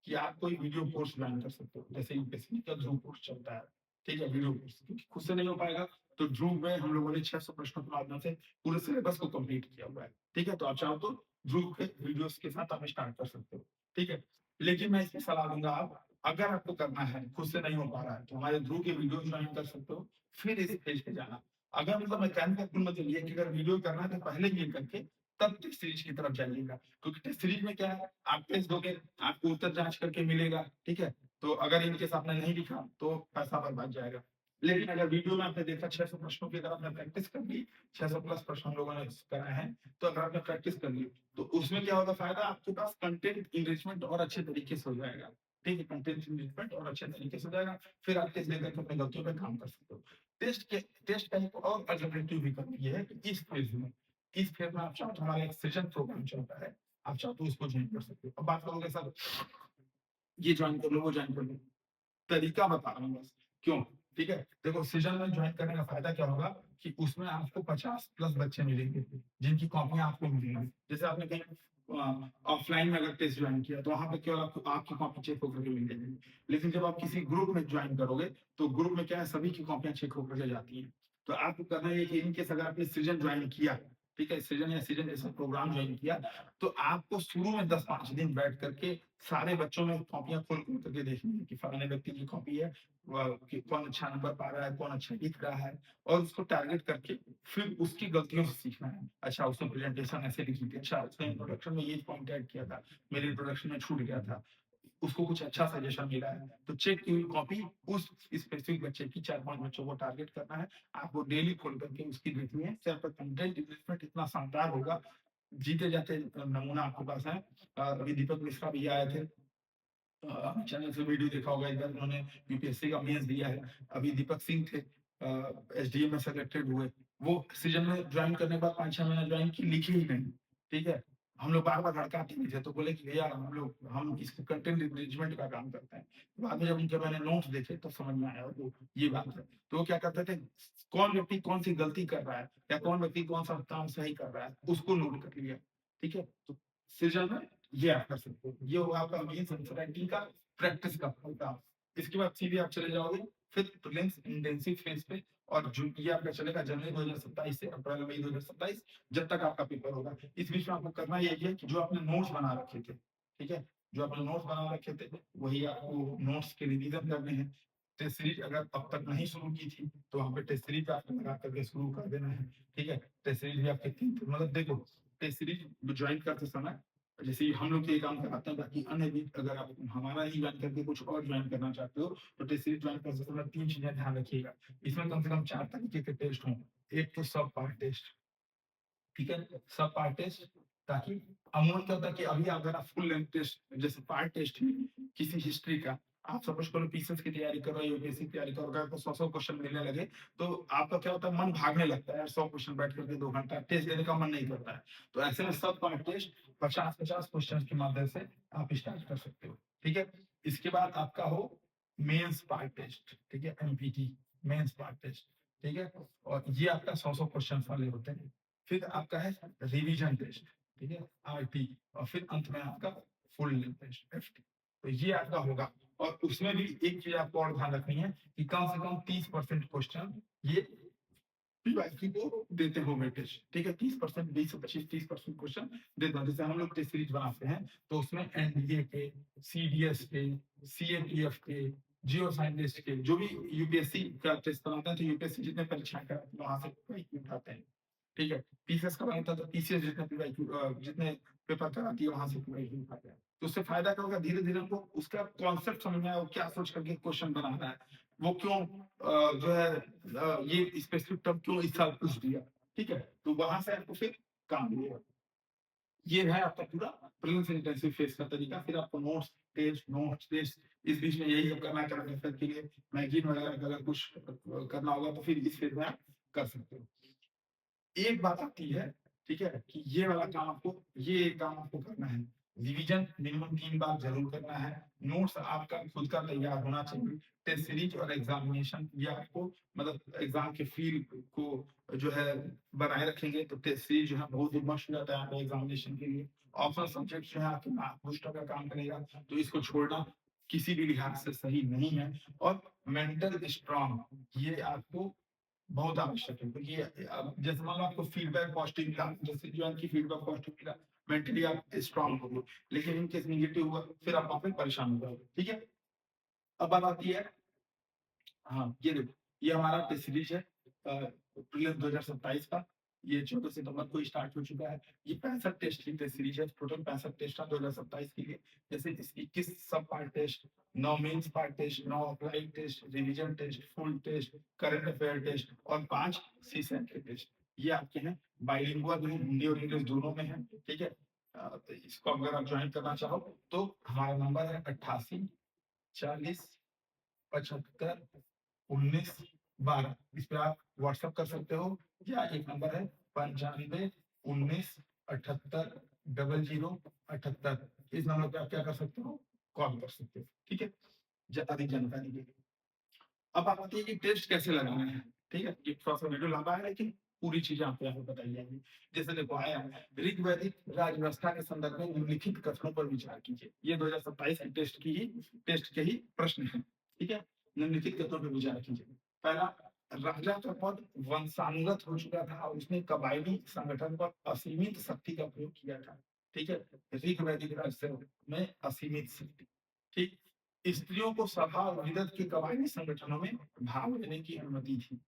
[SPEAKER 1] कि आप कोई वीडियो कोर्स ज्वाइन कर सकते हो, जैसे यूपीएससी का ध्रुव कोर्स चलता है, ठीक है? वीडियो कोर्स, क्योंकि खुद से नहीं हो पाएगा, तो ध्रुव में हम लोगों ने 600 प्रश्नों के माध्यम से पूरे सिलेबस को कंप्लीट किया हुआ है, ठीक है? तो आप चाहो तो ध्रुव के वीडियोस के साथ आप स्टार्ट कर सकते हो, ठीक है? लेकिन मैं इसकी सलाह दूंगा, आप अगर आपको करना है, खुद से नहीं हो पा रहा है, तो हमारे ध्रुव के वीडियो ज्वाइन कर सकते हो, फिर इस पेज पे जाना। अगर मतलब मैं कहने का कुल मतलब ये है कि अगर वीडियो करना है तो पहले ये करके तब टेस्ट सीरीज की तरफ जाइएगा, क्योंकि टेस्ट सीरीज में क्या है, आप टेस्ट दोगे, आपको उत्तर जांच करके मिलेगा, ठीक है? तो अगर इनकेस आपने नहीं लिखा तो पैसा बर्बाद जाएगा। लेकिन अगर वीडियो में आपने देखा 600 प्रश्नों की अगर आपने प्रैक्टिस कर ली, 600 प्लस प्रश्न हम लोगों ने कराए हैं, तो अगर आपने प्रैक्टिस कर ली तो उसमें क्या होगा फायदा, आपके पास कंटेंट इनरिचमेंट और अच्छे तरीके से हो जाएगा, ठीक है? कंटेंट इनरिचमेंट और अच्छे तरीके से हो जाएगा, फिर आप टेस्ट देकर के अपनी गलतियों पे काम कर सकते हो। टेस्ट का एक और अल्टरनेटिव विकल्प ये है कि इस फेज में आप चाहो तो हमारा एक सृजन प्रोग्राम चलता है, आप चाहो तो उसको ज्वाइन कर सकते हो। अब बात करोगे सर ये ज्वाइन कर लो, वो ज्वाइन कर लो, तरीका बता रहा हूँ बस, क्यों? ठीक है? देखो सृजन में ज्वाइन करने का फायदा क्या होगा कि उसमें आपको 50 प्लस बच्चे मिलेंगे, जिनकी कॉपियाँ आपको मिलेंगी। जैसे आपने कहीं ऑफलाइन में अगर टेस्ट ज्वाइन किया, तो वहाँ पे केवल आपको आपकी कॉपी चेक होकर के मिल जाएगी। लेकिन जब आप किसी ग्रुप में ज्वाइन करोगे, तो ग्रुप में क्या है, सभी की कॉपियाँ चेक होकर के जाती हैं। तो आपको करना ये है कि इन केस अगर आपने सृजन ज्वाइन किया, ठीक है? सृजन या सृजन जैसा प्रोग्राम ज्वाइन किया, तो आपको शुरू में 10-5 दिन बैठ करके सारे बच्चों में कॉपियाँ खोल-खोल करके देखनी है कि फलाने व्यक्ति की कॉपी है, कि कौन अच्छा नंबर पा रहा है, कौन अच्छा लिख रहा है, और उसको टारगेट करके फिर उसकी गलतियों से सीखना है। अच्छा उसने प्रेजेंटेशन ऐसे लिखी थी, अच्छा उसने इंट्रोडक्शन में ये पॉइंट ऐड किया था, मेरे इंट्रोडक्शन में छूट गया था, उसको कुछ अच्छा सजेशन मिला है, तो चेक की हुई कॉपी उस स्पेसिफिक बच्चे की 4-5 बच्चों को टारगेट करना है, आपको डेली खोल करके उसकी देखनी है। सिर्फ कंटेंट इन्वेस्टमेंट इतना शानदार होगा, जीते जाते नमूना आपके पास है। अभी दीपक मिश्रा भैया आए थे, चैनल से वीडियो देखा होगा, इधर उन्होंने यूपीएससी का मेंस दिया है। अभी दीपक सिंह थे, एसडीएम में सेलेक्टेड हुए, वो सीजन में ज्वाइन करने के बाद 5-6 महीने ज्वाइन की, लिखे ही नहीं, ठीक है? हम लोग बार बार हड़काते भी थे, तो बोले कि भैया हम इसको कंटेंट मैनेजमेंट का काम करते हैं। बाद में जब उनके मैंने नोट्स देखे तो समझ में आया वो ये बात है। तो वो क्या करते थे, कौन व्यक्ति कौन सी गलती कर रहा है या कौन व्यक्ति कौन सा काम सही कर रहा है, उसको नोट कर लिया, ठीक है? तो सीजन में ये आप कर सकते हो, ये होगा आपका मेंस राइटिंग का प्रैक्टिस का काम। इसके बाद सीधे आप चले जाओगे फिर प्रीलिम्स इंटेंसिव फेज पे, और जो ये आपका चलेगा जनवरी 2027 से अप्रैल मई 2027, जब तक आपका पेपर होगा। इस बीच में आपको करना यही है कि जो आपने नोट्स बना रखे थे, ठीक है? जो आपने नोट्स बना रखे थे, वही आपको नोट्स के रिवीजन करने हैं। टेस्ट सीरीज अगर अब तक नहीं शुरू की थी, तो वहाँ पे टेस्ट सीरीज आपको लगा करके शुरू कर देना है, ठीक है? टेस्ट सीरीज भी आपके 3 मतलब देखो, टेस्ट सीरीज ज्वाइन करते समय जैसे हम लोग ये काम कराते हैं, बाकी अन्य भी अगर आप हमारा ही ज्वाइन करके कुछ और ज्वाइन करना चाहते हो, तो टेस्ट सीरीज ज्वाइन करते समय 3 चीजें ध्यान रखिएगा। इसमें कम से कम 4 तरीके के टेस्ट हों। एक तो सब पार्ट टेस्ट, ठीक है? सब पार्ट टेस्ट, ताकि अमूमन क्या होता है कि अभी अगर आप फुल लेंथ टेस्ट जैसे पार्ट टेस्ट है किसी हिस्ट्री का, आप सपोज करो पीसीएस की तैयारी कर रहे हो, यूपीएससी की तैयारी कर रहे हो, आपको 100-100 क्वेश्चन मिलने लगे, तो आपका क्या होता है, मन भागने लगता है यार, 100 क्वेश्चन बैठ करके 2 घंटा टेस्ट देने का मन नहीं करता है। तो ऐसे में सब पार्ट टेस्ट 50-50 क्वेश्चन के माध्यम से आप स्टार्ट कर सकते हो, ठीक है? इसके बाद आपका हो मेंस पार्ट टेस्ट, ठीक है? एमपीटी मेंस पार्ट टेस्ट, ठीक है? और ये आपका 100-100 क्वेश्चन वाले होते हैं। फिर आपका है रिवीजन टेस्ट, ठीक है? आरटी, और फिर अंत में आपका फुल लेंथ टेस्ट एफटी। तो ये आपका होगा, और उसमें भी एक चीज आपको और ध्यान रखनी है कि कम से कम 30% क्वेश्चन ये पीवाईक्यू को देते हो वेटेज, ठीक है? 30%, 20 से 25, 30% क्वेश्चन देते हैं। जैसे हम लोग टेस्ट सीरीज बनाते हैं, तो उसमें एनडीए के, सीडीएस के, सीएपीएफ के, जियो साइंटिस्ट के जो भी यूपीएससी का टेस्ट बनाता है, तो यूपीएससी जितने परीक्षाएं कराती है वहां से क्वेश्चन उठाते हैं। ठीक है, पीसीएस का बनाता है तो पीसीएस जितने पेपर कराती है वहां से क्वेश्चन उठाते हैं। तो उससे फायदा क्या होगा, धीरे धीरे हमको उसका कॉन्सेप्ट समझ में आया, वो क्या सोच करके क्वेश्चन बना रहा है, वो क्यों जो है ये स्पेसिफिक टर्म क्यों इस साल पूछ दिया। ठीक है, तो वहां से आपको फिर काम मिलेगा। ये है आपका पूरा प्रीलिम्स इंटेंसिव फेज का तरीका। फिर आपको नोट्स टेस्ट, इस बीच में यही सब करना है करंट अफेयर के लिए। मैगजीन वगैरह का अगर कुछ करना होगा तो फिर इस फेज में आप कर सकते हो। एक बात आती है, ठीक है, कि ये काम आपको करना है। रिवीजन मिनिमम 3 बार जरूर करना है। नोट्स आपका खुद का तैयार होना चाहिए। टेस्ट सीरीज और एग्जामिनेशन ये आपको मतलब एग्जाम के फील को जो है बनाए रखेंगे। तो टेस्ट सीरीज जो है बहुत ही मस्त हो जाता है आपके एग्जामिनेशन के लिए। ऑप्शनल सब्जेक्ट जो है आपके मार्क बूस्टर का काम करेगा, तो इसको छोड़ना किसी भी लिहाज से सही नहीं है। और मेंटल स्ट्रांग ये आपको बहुत आवश्यक है, क्योंकि जैसे मान लो आपको फीडबैक पॉजिटिव मिला, जैसे जो आपकी फीडबैक पॉजिटिव मिला, मेंटली आप स्ट्रांग हो गए। लेकिन इन केस नेगेटिव हुआ, फिर आप वहां पे परेशान हो जाओगे। ठीक है, अब बात आती है, हाँ ये देखो, ये हमारा टेस्ट सीरीज है प्रीलिम्स 2027 का। ये 14 सितंबर को स्टार्ट हो चुका है। ये 65 टेस्ट की टेस्ट सीरीज है, टोटल 65 टेस्ट है 2027 के लिए। जैसे 21 सब part test, 9 mains part test, 9 applied test, revision test, full test, current affair test और 5 सी सेंटर टेस्ट। ये आपके हैं बाइलिंगुअल में, हिंदी और इंग्लिश दोनों में है। ठीक है, तो इसको अगर आप ज्वाइन करना चाहो तो हमारा नंबर है 88 40 75 19 12। इस पे आप व्हाट्सएप कर सकते हो, या एक नंबर है 95 19 78 00 78। इस नंबर पे आप क्या कर सकते हो, कॉल कर सकते हो। ठीक है, अधिक जानकारी के लिए। अब बात आती है कि टेस्ट कैसे लगाना है। ठीक है, ये थोड़ा सा वीडियो लंबा है लेकिन पूरी चीजें आपको यहाँ पे बताई जाएंगी। जैसे देखो आया ऋग वैदिक राज व्यवस्था के संदर्भ में निम्नलिखित कथनों पर विचार कीजिए। ये 2027 की टेस्ट के ही प्रश्न है। ठीक है, निम्नलिखित कथनों पर विचार कीजिए। पहला, राजा का पद वंशानुगत हो चुका था और उसने कबायली संगठन पर असीमित शक्ति का प्रयोग किया था। ठीक है, ऋग वैदिक राज में असीमित शक्ति। ठीक, स्त्रियों को सभा और विदत के कबायली संगठनों में भाग लेने की अनुमति थी।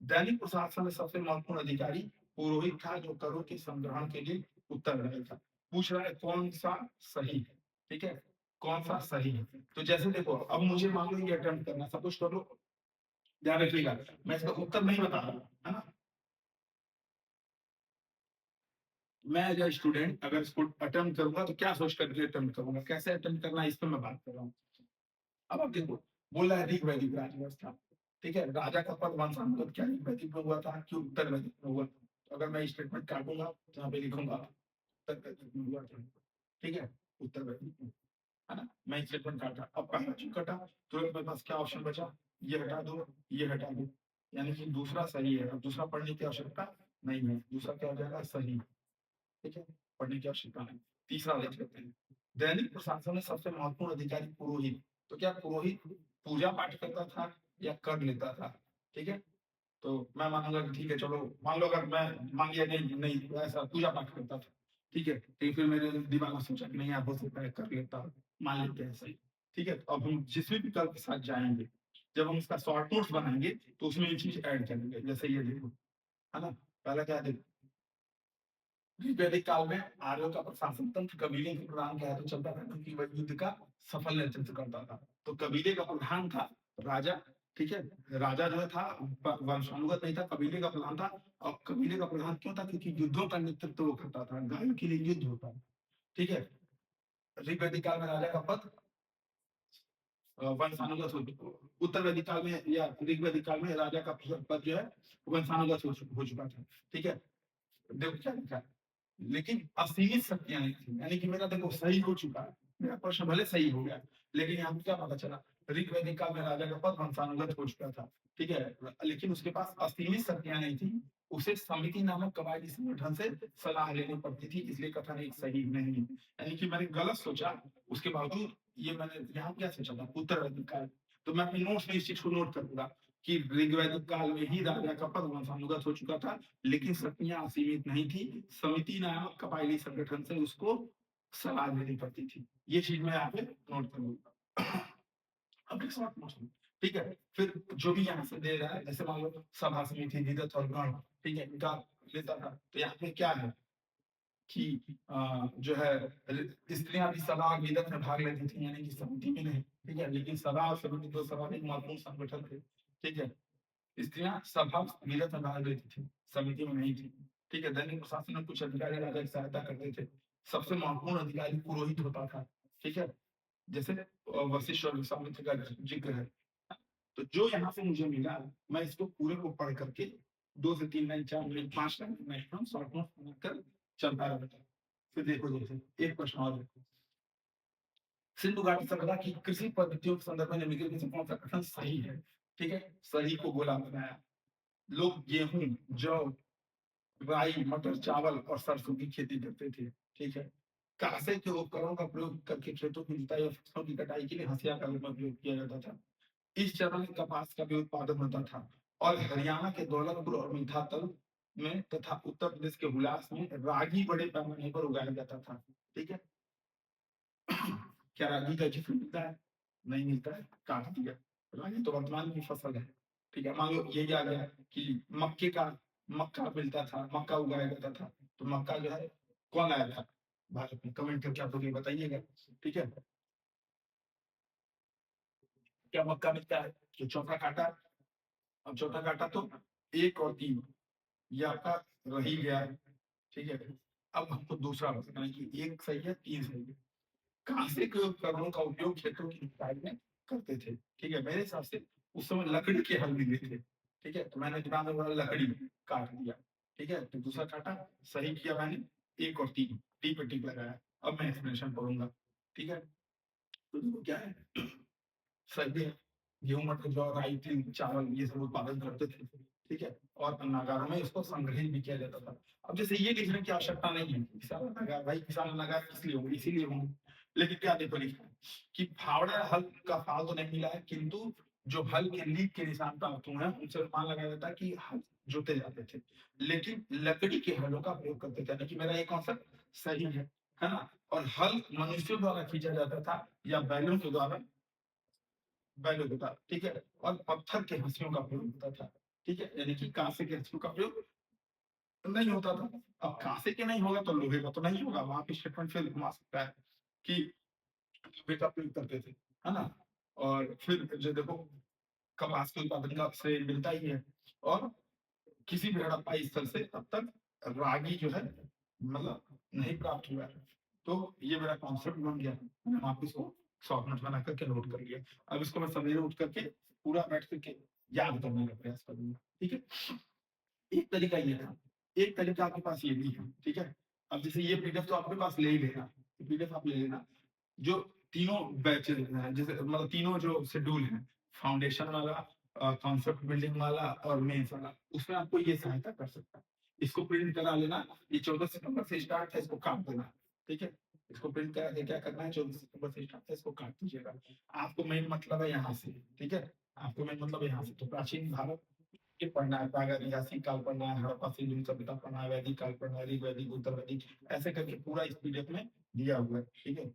[SPEAKER 1] दैनिक प्रशासन में सबसे महत्वपूर्ण अधिकारी पुरोहित था, जो करों के संग्रहण के लिए उत्तरदायी था। पूछ रहा है कौन सा सही है। ठीक है, कौन सा सही है। तो जैसे देखो, अब मुझे मान लो ये अटेम्प्ट करना, सपोज कर लो, ध्यान रखिएगा मैं इसका उत्तर नहीं बता रहा हूँ, है ना। मैं एज ए स्टूडेंट अगर इसको अटेम्प्ट करूंगा तो क्या सोच करके अटेम्प्ट करूंगा, कैसे अटेम्प्ट करना है इस पर मैं बात कर रहा हूँ। अब आप देखो, बोला है ऋग वैदिक राज व्यवस्था। ठीक है, राजा का पद वंशानुगत क्या ऋग वैदिक में हुआ था कि उत्तर वैदिक में हुआ था। तो अगर मैं स्टेटमेंट काटूंगा तो यहाँ पे लिखूंगा उत्तर वैदिक में हुआ था। ठीक है, उत्तर वैदिक में, है ना। मैं स्टेटमेंट काटा, अब पहला चीज कटा, तुरंत मेरे पास क्या ऑप्शन बचा, ये हटा दो, ये हटा दो, यानी कि दूसरा सही है। अब दूसरा पढ़ने की आवश्यकता नहीं है, दूसरा क्या हो जाएगा, सही। ठीक है, पढ़ने की आवश्यकता नहीं। तीसरा देख लेते हैं, दैनिक प्रशासन में सबसे महत्वपूर्ण अधिकारी पुरोहित। तो क्या पुरोहित पूजा पाठ करता था या कर लेता था। ठीक है, तो मैं मानूंगा कि ठीक है, चलो मान लो अगर मैं मान लिया नहीं नहीं ऐसा पूजा पाठ करता था। ठीक है, तो फिर मेरे दिमाग में सोचा कि नहीं आप हो सकता है कर लेता हूँ, मान लेते हैं सही। ठीक है, तो अब हम जिस भी विकल्प के साथ जाएंगे, जब हम इसका शॉर्ट नोट्स बनाएंगे तो उसमें ये चीज ऐड करेंगे। जैसे ये देखो, है ना, पहला क्या देखो, वैदिक काल में आर्यों का प्रशासन तंत्र कबीले के प्रधान के हाथों चलता था, क्योंकि वह युद्ध का सफल नेतृत्व करता था। तो कबीले का प्रधान था राजा। ठीक है, राजा जो था वंशानुगत नहीं था, कबीले का प्रधान था। और कबीले का प्रधान क्यों था, क्योंकि युद्धों का नेतृत्व वो करता था, गायों के लिए युद्ध होता है। ठीक है, ऋग वैदिक काल में राजा का पद वंशानुगत हो, उत्तर वैदिक काल में या ऋग वैदिक काल में राजा का पद जो है वंशानुगत हो चुका था। ठीक है, देखो क्या लिखा है, लेकिन असीमित शक्तियां नहीं थी, यानी कि मेरा देखो सही हो चुका है, मेरा प्रश्न भले सही हो गया, लेकिन यहाँ पे क्या पता चला, ऋग वैदिक काल में राजा का पद वंशानुगत हो चुका था। ठीक है, लेकिन उसके पास असीमित शक्तियां नहीं थी, उसे समिति नामक कबायली संगठन से सलाह लेनी पड़ती थी, इसलिए कथन एक सही नहीं है। यानी कि मैंने गलत सोचा, उसके बावजूद ये मैंने यहाँ क्या सोचा था, उत्तर वैदिक काल। तो मैं अपने नोट्स में इस चीज को नोट करूंगा कि ऋग वैदिक काल में ही राजा का पद वंशानुगत हो चुका था, लेकिन शक्तियां असीमित नहीं थी, समिति नामक कबायली संगठन से उसको सलाह लेनी पड़ती थी। ये चीज मैं यहाँ पे नोट करूंगा। अपने शॉर्ट नोट्स में, ठीक है? फिर जो भी यहाँ से दे रहा है, जैसे मान लो सभा समिति, विगत और गण, ठीक है? इनका लेता था। तो यहाँ पे क्या है कि जो है स्त्रियां भी सभा और विगत में भाग लेती थी, यानी कि समिति में नहीं, ठीक है? लेकिन सभा और समिति दो सर्वाधिक महत्वपूर्ण संगठन थे, ठीक है? स्त्रियां सभा विगत में भाग लेती थी, समिति में नहीं थी, ठीक है? दैनिक प्रशासन में कुछ अधिकारी राजा की सहायता करते थे। सबसे महत्वपूर्ण अधिकारी पुरोहित होता था, ठीक है? जैसे वशिष्ठ और विश्वामित्र का जिक्र है। तो जो यहाँ से मुझे मिला, मैं इसको पूरे को पढ़ करके 2 से 3 line, 4 line, 5 line maximum short notes बनाकर चलता रहता। फिर देखो जैसे एक प्रश्न और है। सिंधु घाटी सभ्यता की कृषि पद्धतियों के संदर्भ में निम्नलिखित में से कौन सा कथन सही है? ठीक है? सही को गोला बनाया। लोग गेहूं, जौ, राई, मटर, चावल और सरसों की खेती करते थे, ठीक है? कासे के उपकरणों का प्रयोग करके खेतों की जुताई और फसलों की कटाई के लिए हंसिया का उपयोग किया जाता था। इस चरण में कपास का भी उत्पादन होता था और हरियाणा के दौलतपुर और मीठातल में तथा उत्तर प्रदेश के हुलास में रागी बड़े पैमाने पर उगाया जाता था, ठीक है? क्या रागी का जिक्र मिलता है? नहीं मिलता है, काट दिया। रागी तो वर्तमान की फसल है, ठीक है? मान लो यही आ गया कि मक्का मिलता था, मक्का उगाया जाता था। तो मक्का जो है कौन आया था भारत में? कमेंट करके आप लोग ये बताइएगा, ठीक है? क्या मक्का मिलता है? तो चौथा काटा। अब चौथा काटा तो 1 और 3 ये आपका रह ही गया, ठीक है? अब हमको दूसरा बताना है कि 1 सही है, 3 सही है। कांसे के उपकरणों का उपयोग खेतों की जुताई में करते थे, ठीक है? मेरे हिसाब से उस समय लकड़ी के हल मिले थे, ठीक है? तो मैंने दिमाग में बोला लकड़ी काट दिया, ठीक है? तो दूसरा काटा, सही किया मैंने। 1 और 3 टी पे टिक लगाया। अब मैं एक्सप्लेनेशन पढ़ूंगा, ठीक है? तो देखो क्या है, सही है। गेहूं, मटर, जौ, राई, तिल, चावल ये सब उत्पादन करते थे, ठीक है? और अन्नागारों में इसको संग्रहित भी किया जाता था। अब जैसे ये लिखने की आवश्यकता नहीं है, किसान अन्नागार, भाई किसान अन्नागार किस लिए होंगे? इसीलिए होंगे। लेकिन क्या देखो लिखा है कि फावड़ा हल का फाल तो नहीं मिला है, किंतु जो हल के लीक के निशान प्राप्त हुए हैं उनसे अनुमान लगाया जाता है कि हल जोते जाते थे, लेकिन लकड़ी के हलों का प्रयोग करते थे। कि मेरा ये कॉन्सेप्ट सही है ना? और हल मनुष्यों द्वारा खींचा जाता था या बैलों के द्वारा, बैलों के द्वारा, ठीक है? और पत्थर के हंसियों का प्रयोग होता था, ठीक है? यानी कि कांसे के हंसियों का प्रयोग नहीं होता था। अब कांसे के नहीं होगा तो लोहे का तो नहीं होगा, वहां पे स्टेटमेंट फिर घुमा सकता है कि लोहे का प्रयोग करते थे, है ना? और फिर जो देखो कपास के उत्पादन का श्रेय मिलता ही है। और किसी भी हड़प्पा स्थल से तब तक रागी जो है मतलब नहीं प्राप्त हुआ है। तो ये मेरा कॉन्सेप्ट बन गया, मैंने आप इसको शॉर्ट नोट बना करके नोट कर लिया। अब इसको मैं सवेरे उठ करके पूरा बैठ करके याद करने का प्रयास करूंगा, ठीक है? एक तरीका ये था, एक तरीका आपके पास ये भी है, ठीक है? अब जैसे ये पीडीएफ तो आपके पास ले ही लेना, पीडीएफ आप ले लेना। जो तीनों बैचेज हैं, जैसे मतलब तीनों जो शेड्यूल हैं, फाउंडेशन वाला, कॉन्सेप्ट बिल्डिंग वाला और मेंस वाला, उसमें आपको ये सहायता कर सकता है। इसको प्रिंट करा लेना। ये 14 सितंबर से स्टार्ट है, इसको काट देना, ठीक है? इसको प्रिंट करा के क्या करना है, 14 सितंबर से स्टार्ट है, इसको काट दीजिएगा। आपको मेन मतलब है यहाँ से, ठीक है? आपको मेन मतलब है यहाँ से। तो प्राचीन भारत ये पढ़ना है, प्रागैतिहासिक काल पढ़ना है, हड़प्पा सिंधु सभ्यता पढ़ना है, वैदिक काल पढ़ना है, ऋग्वैदिक, उत्तर वैदिक, ऐसे करके पूरा इस पीडीएफ में दिया हुआ है, ठीक है?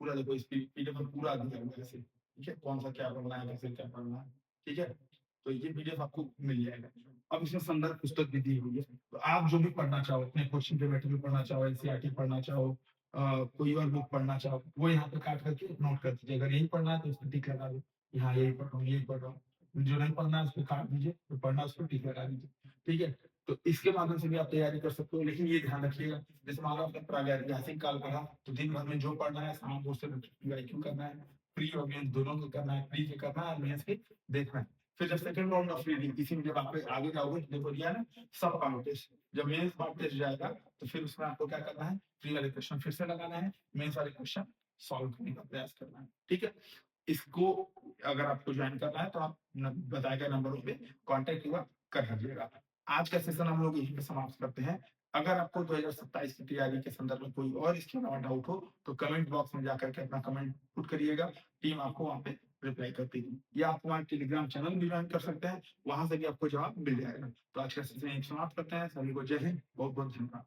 [SPEAKER 1] पूरा देखो इस पीडीएफ में पूरा दिया हुआ है ऐसे, ठीक है? कौन सा क्या पढ़ना है, कैसे क्या पढ़ना है, ठीक है? तो ये पीडीएफ आपको मिल जाएगा। अब इसमें संदर्भ पुस्तक भी दी हुई है, तो आप जो भी पढ़ना चाहो, अपने क्वेश्चन पे मटेरियल पढ़ना चाहो, एनसीईआरटी पढ़ना चाहो, कोई और बुक पढ़ना चाहो, वो यहाँ पे काट करके नोट कर दीजिए। अगर यही पढ़ना है तो उसको टिक लगा दो, हाँ यही पढ़ रहा हूँ, यही पढ़ रहा हूँ। जो नहीं पढ़ना है उसको काट दीजिए, तो पढ़ना है उसको टिक लगा दीजिए, ठीक है? तो इसके माध्यम से भी आप तैयारी कर सकते हो। लेकिन ये ध्यान रखिएगा, जैसे मान लो आपने प्रागैतिहासिक काल पढ़ा, तो दिन भर में जो पढ़ना है शाम को उससे रिवाइज करना है। प्री और मेंस दोनों को करना है, प्री के करना है और मेंस के देखना है। फिर जब सेकंड राउंड ऑफ रीडिंग, इसी में जब आप आगे जाओगे तो देखो दिया ना सब पार्ट टेस्ट, जब मेंस पार्ट टेस्ट जाएगा तो फिर उसमें आपको क्या करना है, प्री वाले क्वेश्चन फिर से लगाना है, मेंस वाले क्वेश्चन सॉल्व करने का प्रयास करना है, ठीक है? इसको अगर आपको ज्वाइन करना है तो आप बताए गए नंबरों पे कांटेक्ट हुआ कर लीजिएगा। आज का सेशन हम लोग यहीं पे समाप्त करते हैं। अगर आपको 2027 की तैयारी के संदर्भ में कोई और इसके अलावा डाउट हो तो कमेंट बॉक्स में जाकर के अपना कमेंट पुट करिएगा, टीम आपको वहाँ पे रिप्लाई करती है। या आप हमारे टेलीग्राम चैनल भी ज्वाइन कर सकते हैं, वहां से भी आपको जवाब मिल जाएगा। तो आज का सेशन यहीं समाप्त करते हैं। सभी को जय हिंद, बहुत बहुत धन्यवाद।